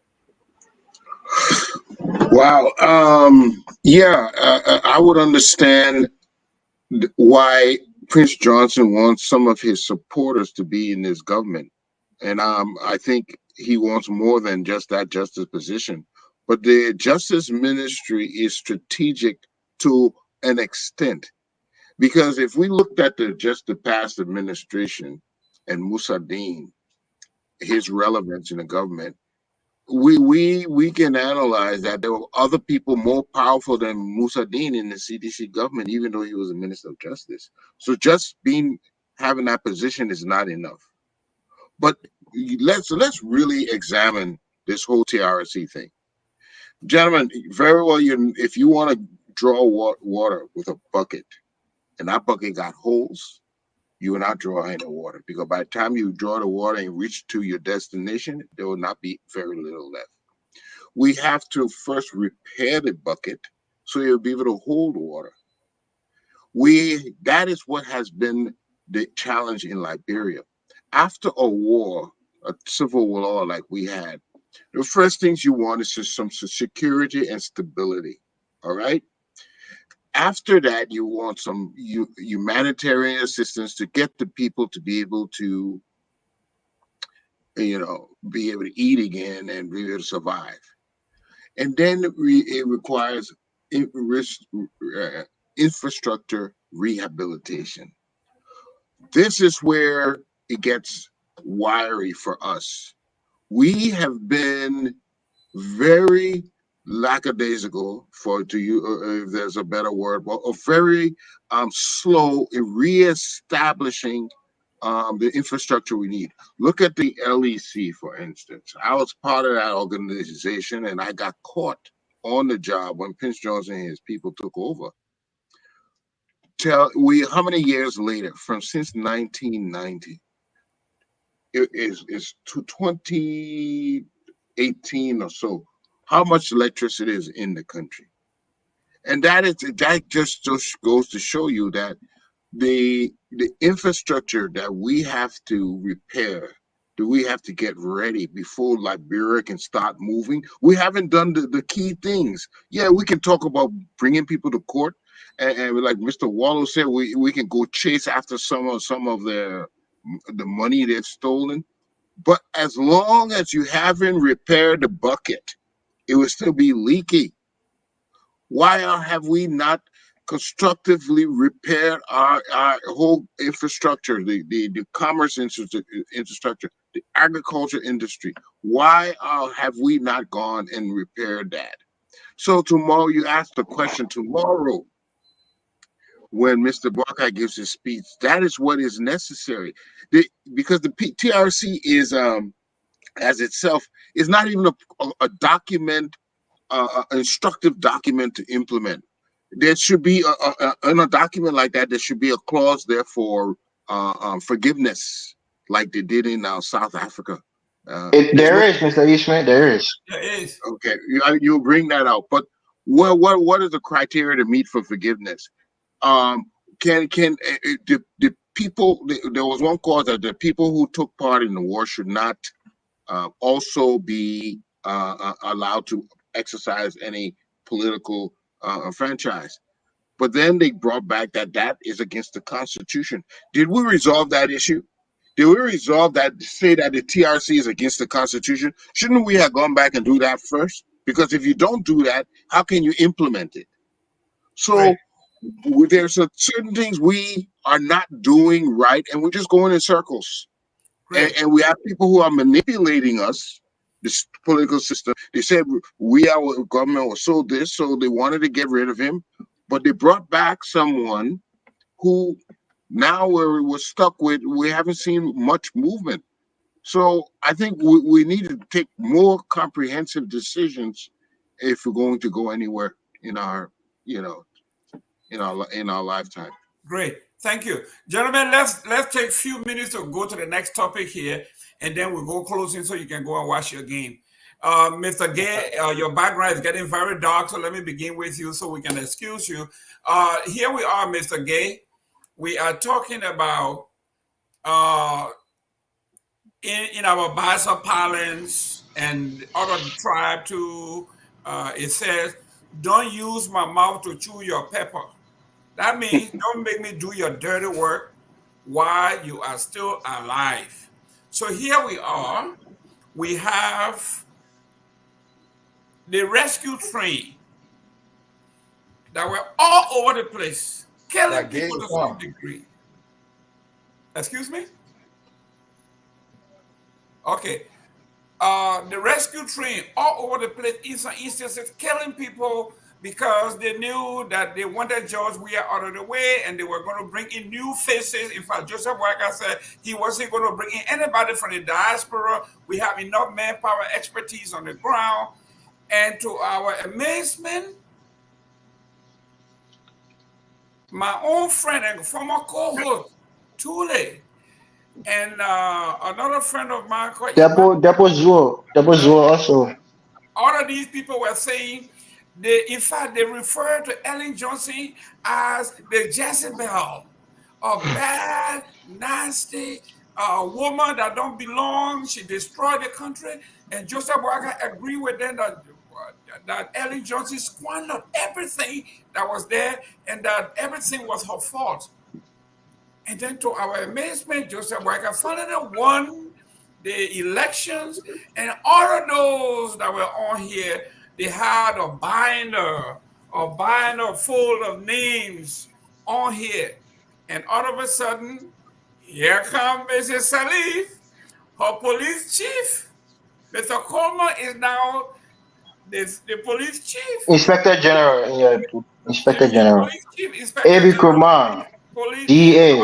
Wow. Yeah, I would understand why Prince Johnson wants some of his supporters to be in this government. And I think he wants more than just that justice position. But the justice ministry is strategic to an extent. Because if we looked at just the past administration and Musadin, his relevance in the government, we can analyze that there were other people more powerful than Musadin in the CDC government, even though he was a minister of justice. So just having that position is not enough. But let's really examine this whole TRC thing, gentlemen. Very well, if you want to draw water with a bucket, and that bucket got holes, you will not draw any water, because by the time you draw the water and reach to your destination, there will not be very little left. We have to first repair the bucket so you'll be able to hold water. That is what has been the challenge in Liberia. After a war, a civil war like we had, the first things you want is just some security and stability. All right. After that, you want some humanitarian assistance to get the people to be able to, be able to eat again and be able to survive. And then it requires infrastructure rehabilitation. This is where it gets wiry for us. We have been very lackadaisical, if there's a better word, but very slow in reestablishing the infrastructure we need. Look at the LEC, for instance. I was part of that organization, and I got caught on the job when Prince Johnson and his people took over. How many years later, since 1990, it's to 2018 or so, how much electricity is in the country? And that just goes to show you that the infrastructure that we have to repair, that we have to get ready before Liberia can start moving. We haven't done the key things. Yeah, we can talk about bringing people to court, and like Mr. Wallow said, we can go chase after some of the money they've stolen. But as long as you haven't repaired the bucket, it will still be leaky. Why have we not constructively repaired our whole infrastructure, the commerce infrastructure, the agriculture industry? Why have we not gone and repaired that? So tomorrow, you ask the question tomorrow when Mr. Barkai gives his speech. That is what is necessary, because the TRC is as itself is not even a document, instructive document to implement. There should be in a document like that. There should be a clause there for forgiveness, like they did in South Africa. There is, Mr. Eastman. There is. There is. Okay, you bring that out. But what is the criteria to meet for forgiveness? Can the people? There was one clause that the people who took part in the war should not also be allowed to exercise any political franchise. But then they brought back that is against the Constitution. Did we resolve that issue? Did we resolve that, say that the TRC is against the Constitution? Shouldn't we have gone back and do that first? Because if you don't do that, how can you implement it? So right. There's certain things we are not doing right, and we're just going in circles. And we have people who are manipulating us, this political system. They said our government was so this, so they wanted to get rid of him, but they brought back someone who now we're stuck with. We haven't seen much movement. So I think we need to take more comprehensive decisions if we're going to go anywhere in our lifetime. Great. Thank you. Gentlemen, let's take a few minutes to go to the next topic here, and then we'll go closing so you can go and watch your game. Mr. Gay, your background is getting very dark, so let me begin with you so we can excuse you. Here we are, Mr. Gay. We are talking about in our Basa parlance and other tribe too. It says, "Don't use my mouth to chew your pepper." That means don't make me do your dirty work while you are still alive. So here we are. We have the rescue train that were all over the place, killing That people gay to some one. degree. Excuse me? Okay. The rescue train all over the place, in some instances, killing people because they knew that they wanted George Weah out of the way and they were going to bring in new faces. In fact, Joseph Walker said he wasn't going to bring in anybody from the diaspora. We have enough manpower expertise on the ground. And to our amazement, my own friend and former co-host, Tule, and another friend of mine called Iman, That was Joel also. all of these people were saying, in fact, they refer to Ellen Johnson as the Jezebel, a bad, nasty woman that don't belong. She destroyed the country. And Joseph Walker agreed with them that Ellen Johnson squandered everything that was there and that everything was her fault. And then to our amazement, Joseph Walker finally won the elections, and all of those that were on here, they had a binder full of names on here. And all of a sudden, here comes Mrs. Salif, her police chief. Mr. Coleman is now the police chief. Inspector General, yeah, Inspector General. Police chief, Inspector A.B. General, Kurman, police. DA.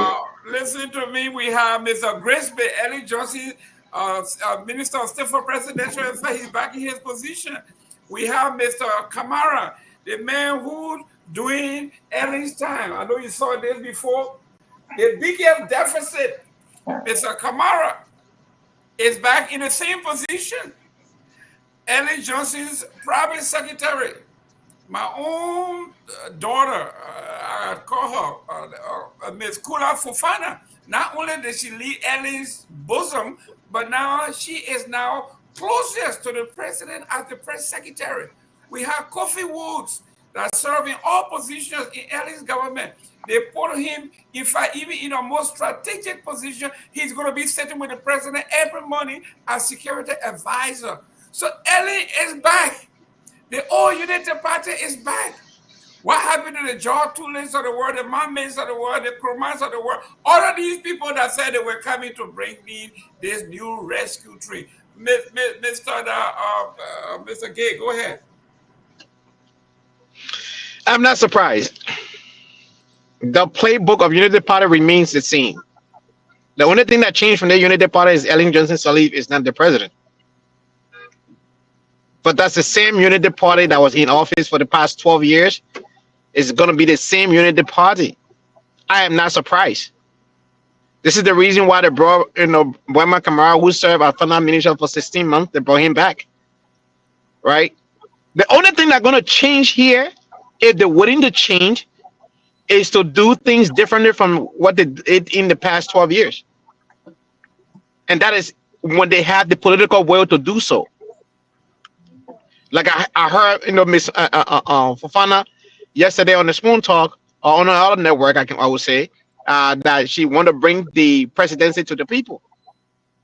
Listen to me. We have Mr. Grisby, Ellie Johnson, Minister of State for Presidential Affairs. He's back in his position. We have Mr. Kamara, the man who doing Ellie's time. I know you saw this before. The biggest deficit, Mr. Kamara, is back in the same position. Ellie Johnson's private secretary. My own daughter, I call her Miss Kula Fufana. Not only did she lead Ellie's bosom, but now she is now closest to the president as the press secretary. We have Kofi Woods that serve in all positions in Ellie's government. They put him, in fact, even in a most strategic position. He's going to be sitting with the president every morning as security advisor. So Ellie is back. The old United Party is back. What happened to the George Tulins of the world, the Mamans of the world, the Kromans of the world? All of these people that said they were coming to bring in this new rescue tree. Mr. Gay, go ahead. I'm not surprised. The playbook of United Party remains the same. The only thing that changed from the United Party is Ellen Johnson Sirleaf is not the president. But that's the same United Party that was in office for the past 12 years. It's going to be the same United Party. I am not surprised. This is the reason why they brought, Gayman Kamara, who served as finance minister for 16 months, they brought him back. Right? The only thing that's going to change here, if they're willing to change, is to do things differently from what they did in the past 12 years. And that is when they have the political will to do so. Like I heard, Miss Fofana yesterday on the Spoon Talk or on another network, I would say that she want to bring the presidency to the people.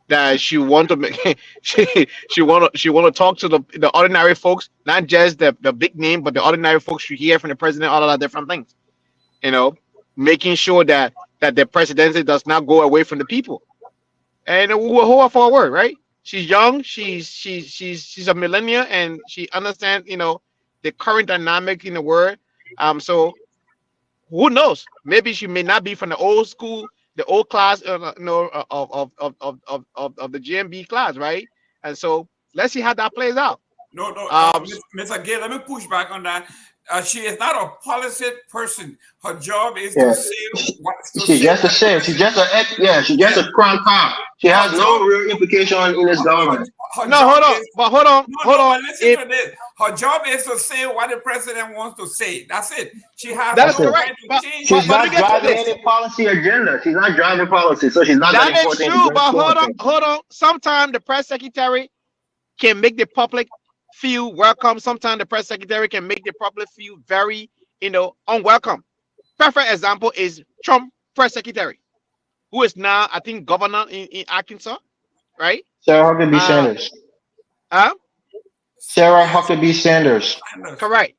That she want to make, she want to talk to the ordinary folks, not just the big name, but the ordinary folks you hear from the president, all of that different things. Making sure that the presidency does not go away from the people. And we'll hold her for her word, right? She's young. She's a millennial, and she understands, the current dynamic in the world. So who knows? Maybe she may not be from the old school, the old class, of the GMB class, right? And so let's see how that plays out. No, Mr. Gay, let me push back on that. She is not a policy person. Her job is Yeah. to say what to She's say. just a sheriff. She's just she's just a crime cop. She Her has no job, real implication in this government. her No, job hold on, is but hold on, no, hold no. on. But listen If to this. Her job is to say what the president wants to say. That's it. She has that's That's no it. correct, right to but change She's it. let me not get to driving this. any policy agenda. She's not driving policy, so she's not that That is important in the true, grand but scheme of things. hold on. Sometimes the press secretary can make the public feel welcome. Sometimes the press secretary can make the public feel very, unwelcome. Perfect example is Trump press secretary, who is now, I think, governor in Arkansas, right? Sarah Huckabee Uh, Sanders. uh, Sarah Yes, Huckabee Sanders. correct.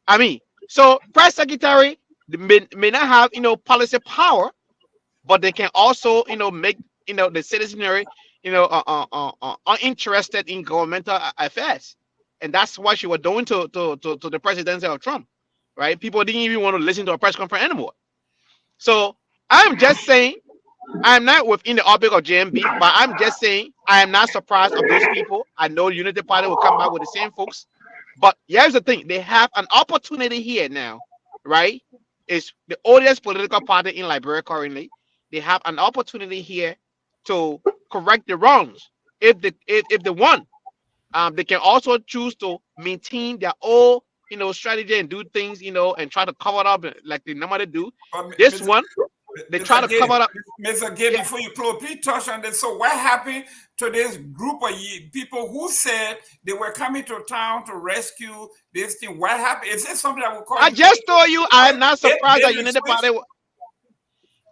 I mean, so press secretary may not have, policy power, but they can also, make, the citizenry, uninterested in governmental affairs, and that's what she was doing to the presidency of Trump, right? People didn't even want to listen to a press conference anymore. So I'm just saying, I'm not within the orbit of JMB, but I'm just saying I am not surprised of those people. I know Unity Party will come back with the same folks, but here's the thing: they have an opportunity here now, right? It's the oldest political party in Liberia currently. They have an opportunity here to correct the wrongs. If they won, they can also choose to maintain their old, strategy and do things, and try to cover it up like they normally do. This Mr. one, they try to cover it up. Mr. Gay, Yeah, before you close, please touch on this. So, what happened to this group of people who said they were coming to town to rescue this thing? What happened? Is this something that will cause I you? just told you I am not surprised that They Unity switch? Party.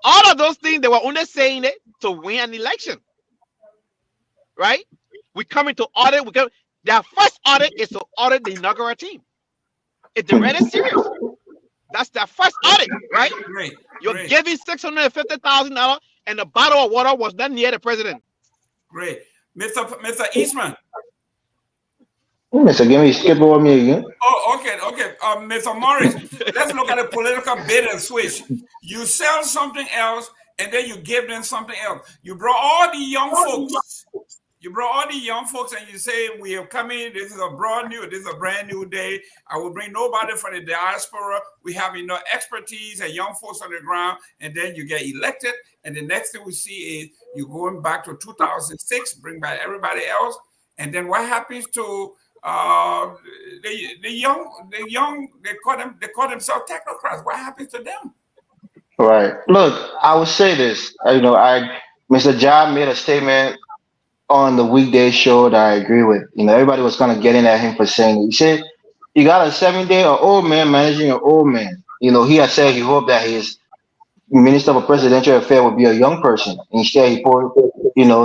All of those things they were only saying it to win an election, right? We coming to audit. Their first audit is to audit the inaugural team. If they're really serious, that's their first audit, right? Great, You're great, giving $650,000, and the bottle of water was not near the president. great. Mr. Eastman. Mr. Give me skip over me again. Oh, okay. Mr. Morris, let's look at the political bait and switch. You sell something else, and then you give them something else. You brought all the young folks. You brought all the young folks, and you say, "We are coming. This is a brand new day. I will bring nobody from the diaspora. We have enough expertise and young folks on the ground." And then you get elected, and the next thing we see is you going back to 2006, bring back everybody else, and then what happens to the young? They call themselves technocrats. What happens to them? Right. Look, I would say this. Mr. Job made a statement on the weekday show that I agree with. Everybody was kind of getting at him for saying it. He said, "You got a 7 day old man managing an old man." He had said he hoped that his minister for presidential affairs would be a young person. Instead, he put,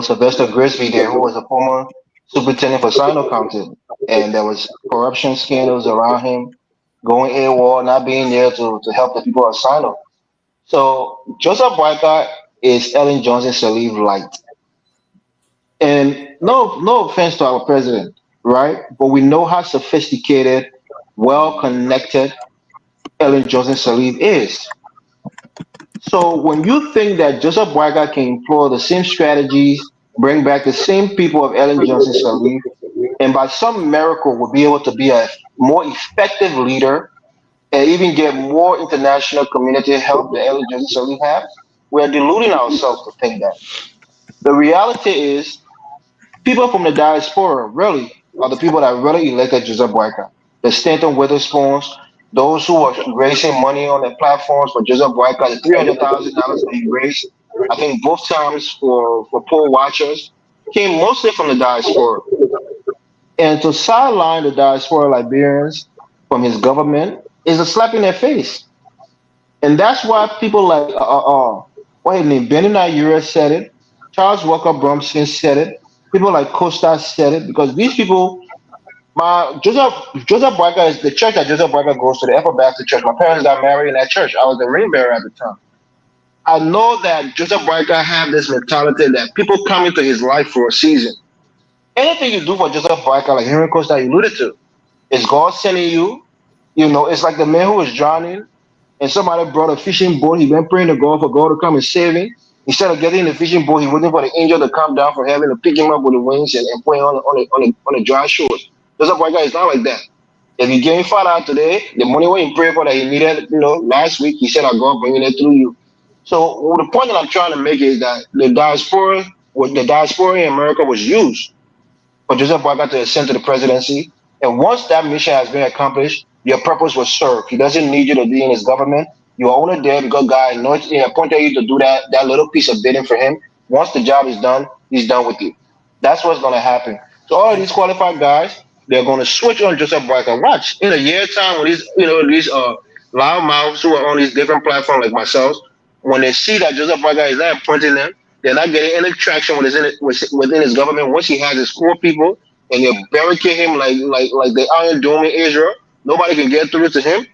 Sylvester Grisby there, who was a former superintendent for Sino County, and there was corruption scandals around him, going AWOL, not being there to help the people of Sino. So Joseph Boycott is Ellen Johnson Sirleaf light. And no offense to our president, right? But we know how sophisticated, well connected Ellen Johnson Sirleaf is. So when you think that Joseph Boycott can employ the same strategies, bring back the same people of Ellen Johnson Sirleaf, and by some miracle will be able to be a more effective leader and even get more international community help than Ellen Johnson Sirleaf have, we're deluding ourselves to think that. The reality is people from the diaspora really are the people that really elected Joseph Boyka. The Stanton Witherspoons, those who are raising money on the platforms for Joseph Boyka, the $300,000 that he raised, I think both times for poll watchers, came mostly from the diaspora. And to sideline the diaspora Liberians from his government is a slap in their face. And that's why people like what his name, Benny Nayura said it, Charles Walker Bromson said it, people like Costa said it, because these people, my Joseph Braga is the church that Joseph Braga goes to, the Upper Baptist Church. My parents got married in that church. I was the ring bearer at the time. I know that Joseph Braga have this mentality that people come into his life for a season. Anything you do for Joseph Braga, like Henry Costa alluded to, is God sending you. It's like the man who was drowning and somebody brought a fishing boat. He went praying to God for God to come and save him. Instead of getting in the fishing boat, he waiting for the angel to come down from heaven to pick him up with the wings and put him on a dry shore. Joseph Boyka is not like that. If you getting found out today, the money when you pray for that he needed, last week, he said, "I God bringing it through you." So the point that I'm trying to make is that the diaspora in America was used for Joseph Boyka to ascend to the presidency. And once that mission has been accomplished, your purpose was served. He doesn't need you to be in his government. You are only there because God appointed you to do that little piece of bidding for him. Once the job is done, he's done with you. That's what's going to happen. So all of these qualified guys, they're going to switch on Joseph Boyka. Watch in a year's time when these loud mouths who are on these different platforms like myself, when they see that Joseph Boyka is not appointing them, they're not getting any traction within his government. Once he has his core people and they barricade him like the Iron Dome in Israel, nobody can get through to him.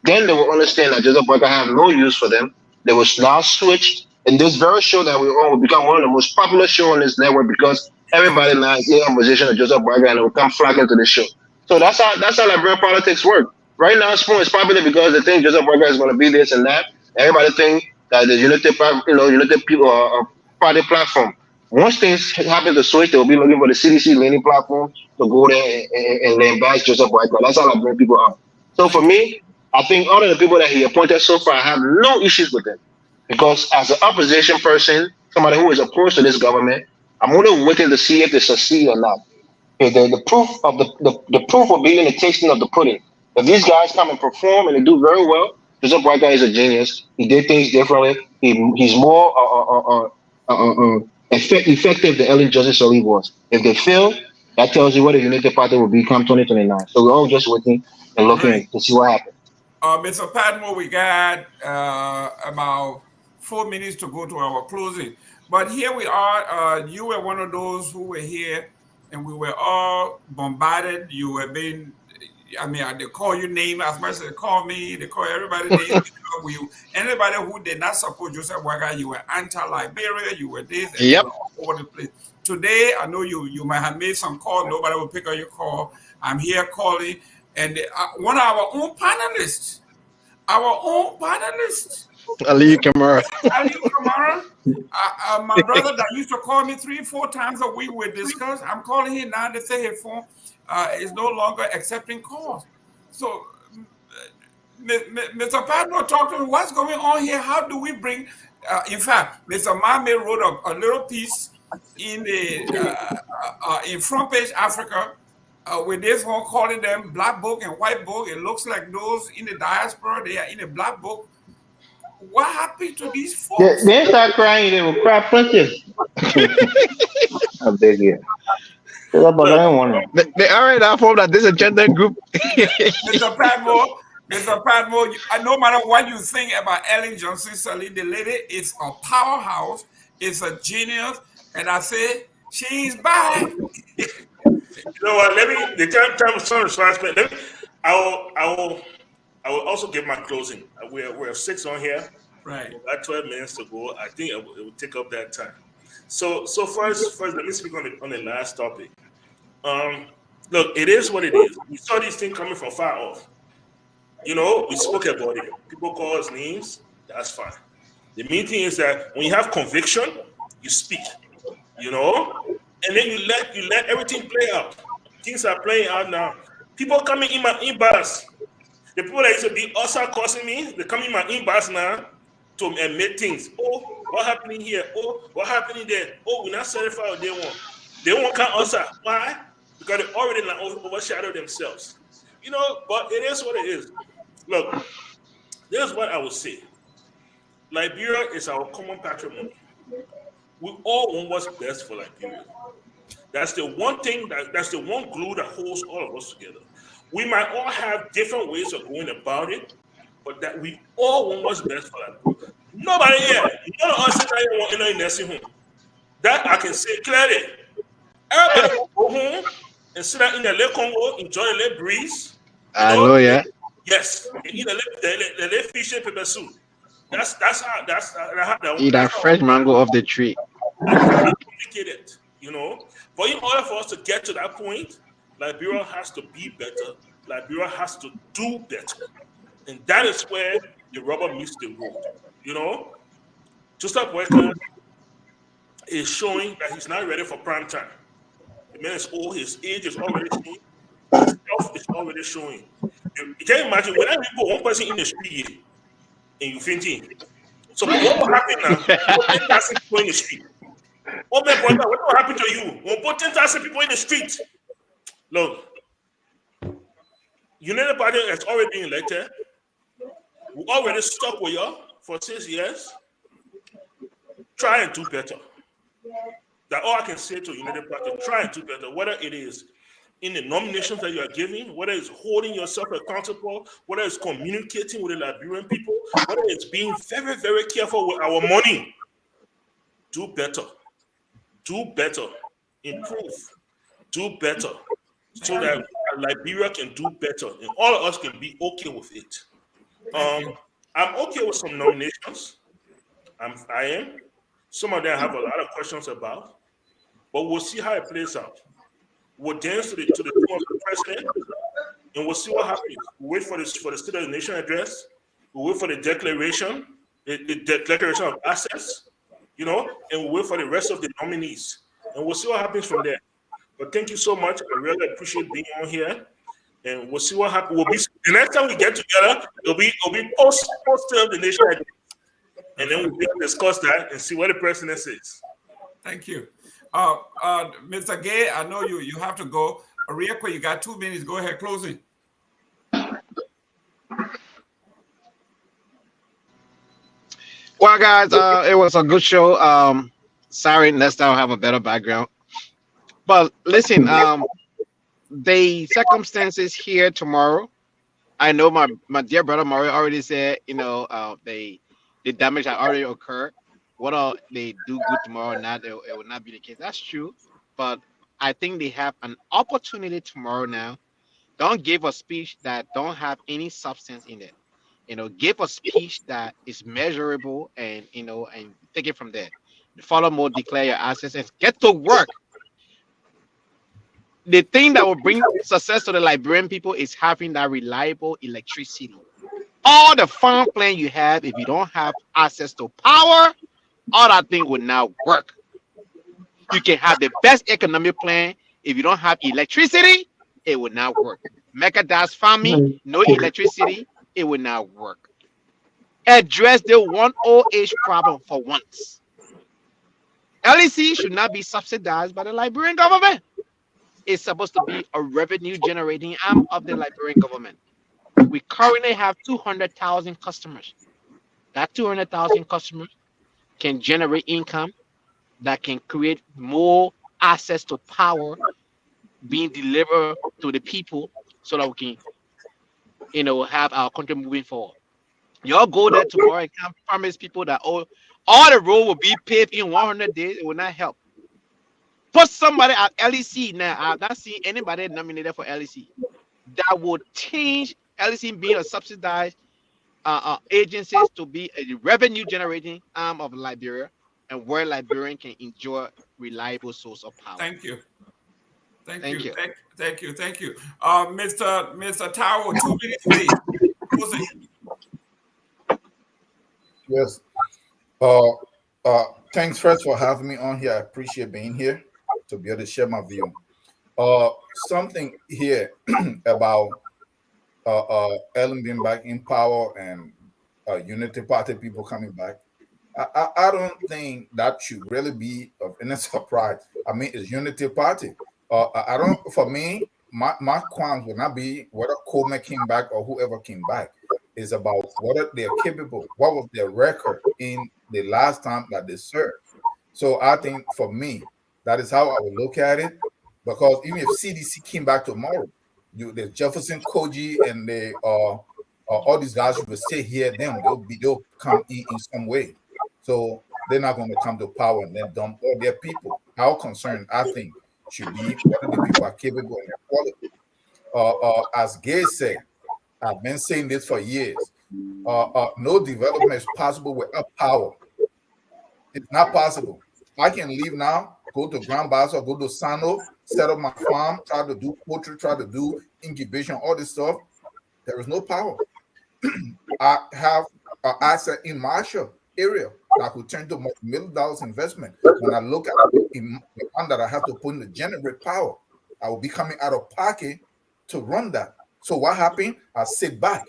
Then they will understand that Joseph Boyka have no use for them. They will now switch. And this very show that we're on will become one of the most popular shows on this network because everybody now is in opposition to Joseph Boyka and they will come flocking to the show. So that's how Liberian politics work. Right now, Spoon is popular because they think Joseph Boyka is going to be this and that. Everybody think that the United People party platform. Once things happen to switch, they will be looking for the CDC leaning platform to go there and then bash Joseph Boyka. That's how Liberian people are. So for me, I think all of the people that he appointed so far, I have no issues with them. Because as an opposition person, somebody who is opposed to this government, I'm only waiting to see if they succeed or not. The proof of the proof will be in the tasting of the pudding. If these guys come and perform and they do very well, Joseph Boyka is a genius. He did things differently. He's more effective than Ellen Justice Sirleaf was. If they fail, that tells you what the United Party will become 2029. So we're all just waiting and looking to see what happens. Mr. Padmore, we got about 4 minutes to go to our closing. But here we are. You were one of those who were here, and we were all bombarded. You were being, they call you name as much as they call me. They call everybody name. Anybody who did not support Joseph Boyka, you were anti-Liberia. You were this. And Yep. you were all over the place. Today, I know you might have made some call. Nobody will pick up your call. I'm here calling. And one of our own panelists, Ali Kamara. My brother that used to call me 3-4 times a week, we discuss. I'm calling him now. They say his phone is no longer accepting calls. So, Mr. Padmore, talk to me. What's going on here? How do we bring? In fact, Mr. Mame wrote a little piece in in Front Page Africa. With this one calling them black book and white book. It looks like those in the diaspora, they are in a black book. What happened to these folks? They start crying, they will cry plenty. I beg you. They already formed that this agenda group. Mr. Padmore, no matter what you think about Ellen Johnson Sirleaf, the lady is a powerhouse, is a genius, and I say she's back. You know what? The time is so responsible. I will also give my closing. We're 6 on here. Right. We've got 12 minutes to go. I think it will take up that time. So first, let me speak on the last topic. Look, it is what it is. We saw these things coming from far off. We spoke about it. People call us names. That's fine. The main thing is that when you have conviction, you speak. And then you let everything play out. Things are playing out now. People coming in my inbox. The people that used to be also causing me, they come in my inbox now to admit things. Oh, what happening here? Oh, what happening there? Oh, we're not certified what they want. They won't come answer. Why? Because they already overshadow themselves. But it is what it is. Look, this is what I would say. Liberia is our common patrimony. We all want what's best for Liberia. That's the one thing, that's the one glue that holds all of us together. We might all have different ways of going about it, but that we all want what's best for Liberia. Nobody here, none of us want in a nursing home. That I can say clearly. Everybody will go home and sit down in the Lake Congo, enjoy the lake breeze. I know, yeah. Yes, eat the lake fish and pepper soup. That's how eat that fresh mango off the tree. That's complicated, But in order for us to get to that point, Liberia has to be better. Liberia has to do better. And that is where the rubber meets the road. Joseph Boyka is showing that he's not ready for prime time. The man is old, his age is already changed. His stuff is already showing. You can imagine when I go one person in the street and you fainting. So what will happen now? What 10,000 people in the street? What will happen to you? We'll put 10,000 people in the street. Look, United Party has already been elected. We already stuck with you for 6 years. Try and do better. That's all I can say to United Party. Try and do better. Whether it is in the nominations that you are giving, whether it's holding yourself accountable, whether it's communicating with the Liberian people, whether it's being very, very careful with our money. Do better. Do better. Improve. Do better. So that Liberia can do better and all of us can be okay with it. I'm okay with some nominations. I am. Some of them I have a lot of questions about, but we'll see how it plays out. We'll dance to the tune of the president, and we'll see what happens. We'll wait for the State of the Nation address. We'll wait for the declaration, the declaration of assets, and we'll wait for the rest of the nominees, and we'll see what happens from there. But thank you so much. I really appreciate being on here, and we'll see what happens. The next time we get together, it'll be post State of the Nation address. And then we'll discuss that and see what the president says. Thank you. Mr. Gay, I know you have to go. Real quick, you got 2 minutes. Go ahead, closing. Well, guys, it was a good show. Sorry, next time I'll have a better background. But listen, the circumstances here tomorrow, I know my dear brother Mario already said, the damage that already occurred. Whether they do good tomorrow or not, it will not be the case. That's true. But I think they have an opportunity tomorrow now. Don't give a speech that don't have any substance in it. Give a speech that is measurable and take it from there. Follow more, declare your assets, and get to work. The thing that will bring success to the Liberian people is having that reliable electricity. All the farm plan you have, if you don't have access to power, all that thing will not work. You can have the best economic plan. If you don't have electricity, it will not work. Mechanized farming, no electricity, it will not work. Address the one old age problem for once. LEC should not be subsidized by the Liberian government. It's supposed to be a revenue generating arm of the Liberian government. We currently have 200,000 customers. That 200,000 customers can generate income that can create more access to power being delivered to the people so that we can, have our country moving forward. Y'all go there tomorrow and can promise people that all the road will be paved in 100 days. It will not help. Put somebody at LEC now. I've not seen anybody nominated for LEC that would change LEC being a subsidized agencies to be a revenue generating arm of Liberia, and where Liberian can enjoy reliable source of power. Thank you. Thank you. Thank you. Mr. Tower, 2 minutes, please. Yes. Thanks first for having me on here. I appreciate being here to be able to share my view. Something here about Ellen being back in power and Unity Party people coming back. I don't think that should really be of any surprise. I mean, it's Unity Party. I don't. For me, my qualms will not be whether Coleman came back or whoever came back. It's about whether they're capable. What was their record in the last time that they served? So I think for me, that is how I would look at it. Because even if CDC came back tomorrow, the Jefferson Koji and the all these guys who will stay here, they'll come in some way. So they're not going to come to power and then dump all their people. Our concern, I think, should be whether the people are capable and their quality. As Gay said, I've been saying this for years. No development is possible without power. It's not possible. I can leave now, go to Grand Basso, go to Sano, set up my farm, try to do poultry, try to do incubation, all this stuff. There is no power. I have an asset in Marshall area that could turn to $1 million investment. When I look at the one that I have to put in to generate power, I will be coming out of pocket to run that. So what happened? I sit back.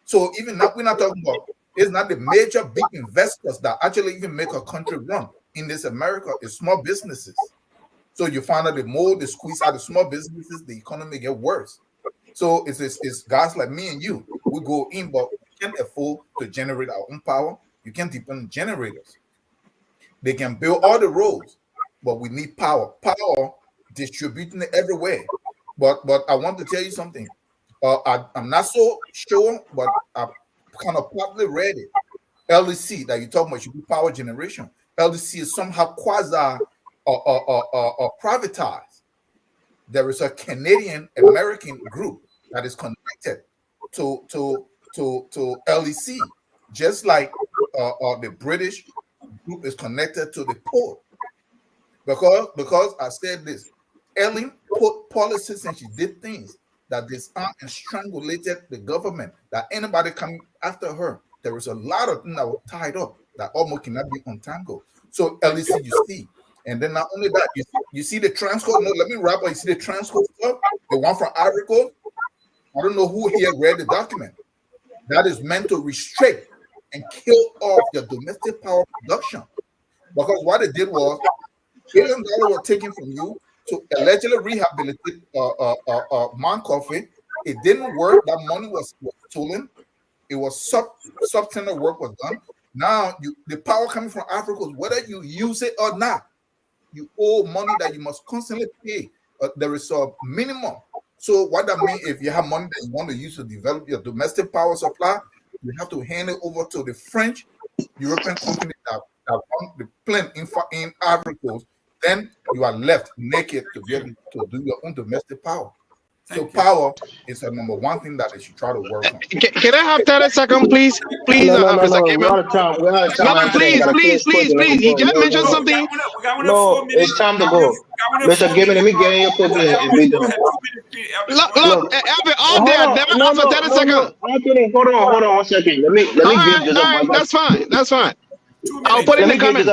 So even now, we're not talking about, it's not the major big investors that actually even make a country run in this America. It's small businesses. So you find out the more they squeeze out the small businesses, the economy get worse. So it's guys like me and you. We go in, but we can't afford to generate our own power. You can't depend on generators. They can build all the roads, but we need power. Power distributing it everywhere. But I want to tell you something. I'm not so sure, but I kind of partly read it. LDC that you talk about should be power generation. LDC is somehow quasi privatized. There is a Canadian American group that is connected to LDC, just like the British group is connected to the port. Because I said this, Ellen put policies and she did things that disarmed and strangulated the government, that anybody coming after her, there was a lot of things that were tied up that almost cannot be untangled. So LEC, you see, and then not only that, you see the transcode. No, let me wrap up. You see the transcode stuff, the one from Ivory Coast. I don't know who here read the document. That is meant to restrict and kill off your domestic power production. Because what it did was, $1 billion were taken from you to allegedly rehabilitate Mount Coffee. It didn't work. That money was stolen. It was substantive work was done. Now the power coming from Africa, whether you use it or not, you owe money that you must constantly pay. There is a minimum. So what that means, if you have money that you want to use to develop your domestic power supply, you have to hand it over to the French European company that want the plant in Ivory Coast. Then you are left naked to be able to do your own domestic power. So power is the number one thing that they should try to work on. Can I have 30 seconds, please? Please, No, Mr. we're Gayman. out of time. We're out of time. No, please. He just mentioned something. No, it's time to go. Mr. Gayman, let me get in your quickly if we don't. Look, Albert, all day I never asked for 30 seconds. Anthony, hold on 1 second. Let me give Joseph. All right, that's fine. I'll put it in the comment.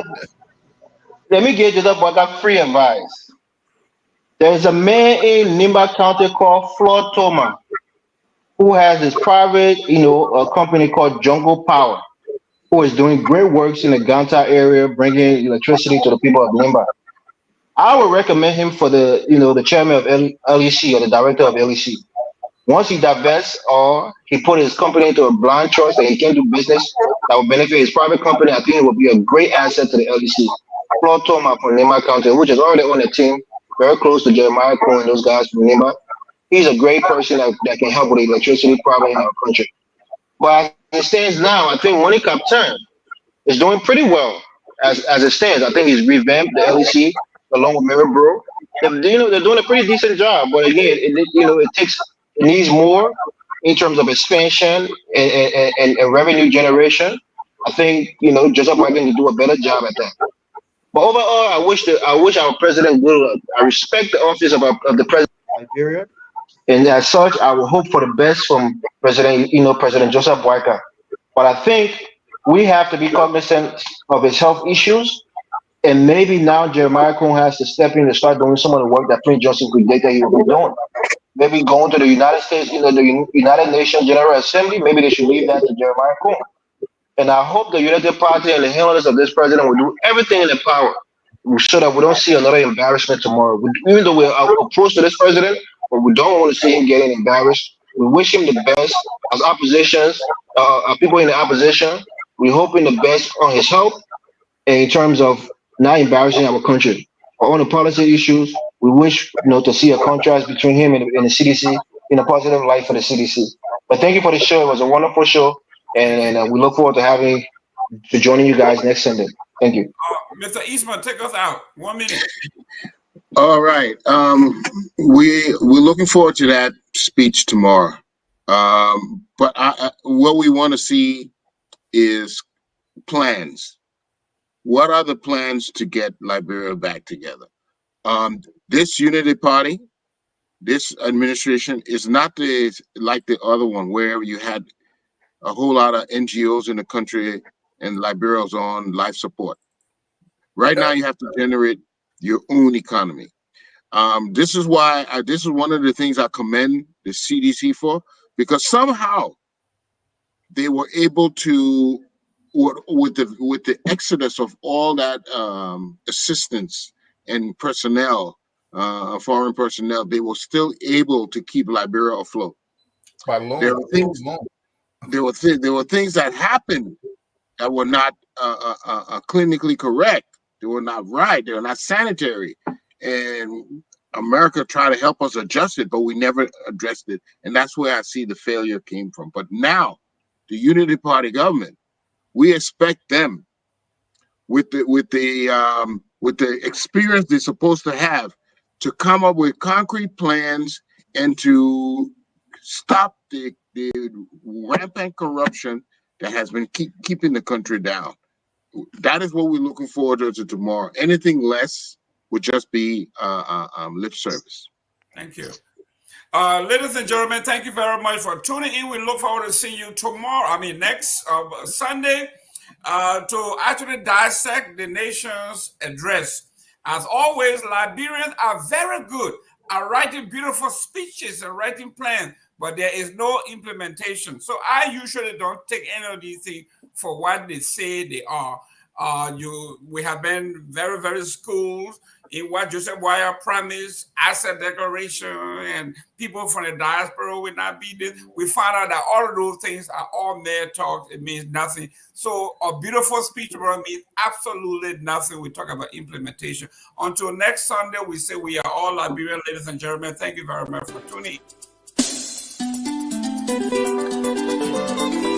Let me give Joseph Boyka free advice. There's a man in Nimba County called Floyd Toma who has this private, a company called Jungle Power, who is doing great works in the Ganta area, bringing electricity to the people of Nimba. I would recommend him for the chairman of LEC or the director of LEC. Once he divests or he put his company into a blind trust and he can do business that will benefit his private company, I think it would be a great asset to the LEC. Floyd Toma from Nimba County, which is already on the team, very close to Jeremiah Cohen and those guys from Nimba. He's a great person that can help with the electricity problem in our country. But as it stands now, I think Monica Captain is doing pretty well as it stands. I think he's revamped the LEC along with Mary Bro. They're doing a pretty decent job. But again, it needs more in terms of expansion and revenue generation. I think Joseph Biden to do a better job at that. But overall, I wish our president would. I respect the office of the president of Liberia, and as such, I will hope for the best from President Joseph Boyka. But I think we have to be cognizant of his health issues, and maybe now Jeremiah Cohen has to step in and start doing some of the work that Prince Johnson predicted he would be doing. Maybe going to the United States, the United Nations General Assembly. Maybe they should leave that to Jeremiah Cohen. And I hope the United Party and the handlers of this president will do everything in their power so that we don't see another embarrassment tomorrow. Even though we're opposed to this president, but we don't want to see him getting embarrassed. We wish him the best as oppositions, people in the opposition. We're hoping the best on his health and in terms of not embarrassing our country. On the policy issues, we wish to see a contrast between him and the CDC in a positive light for the CDC. But thank you for the show. It was a wonderful show. And we look forward to joining you guys next Sunday. Thank you. Mr. Eastman, take us out. 1 minute. All right. We're looking forward to that speech tomorrow. But what we want to see is plans. What are the plans to get Liberia back together? This unity party, this administration is not like the other one where you had a whole lot of NGOs in the country and Liberia's on life support. Right now, you have to generate your own economy. This is why this is one of the things I commend the CDC for, because somehow they were able to, with the exodus of all that assistance and personnel, foreign personnel, they were still able to keep Liberia afloat. By loan, There were things. There were things that happened that were not clinically correct. They were not right. They were not sanitary, and America tried to help us adjust it, but we never addressed it, and that's where I see the failure came from. But now, the Unity Party government, we expect them, with the experience they're supposed to have, to come up with concrete plans and to stop the rampant corruption that has been keeping the country down. That is what we're looking forward to tomorrow. Anything less would just be lip service. Thank you. Ladies and gentlemen, thank you very much for tuning in. We look forward to seeing you tomorrow, next Sunday, to actually dissect the nation's address. As always, Liberians are very good at writing beautiful speeches and writing plans, but there is no implementation. So I usually don't take any of these things for what they say they are. We have been very, very schooled in what Joseph Wire promised, asset declaration, and people from the diaspora will not be there. We found out that all of those things are all mere talk. It means nothing. So a beautiful speech means absolutely nothing. We talk about implementation. Until next Sunday, we say we are all Liberian, ladies and gentlemen. Thank you very much for tuning in.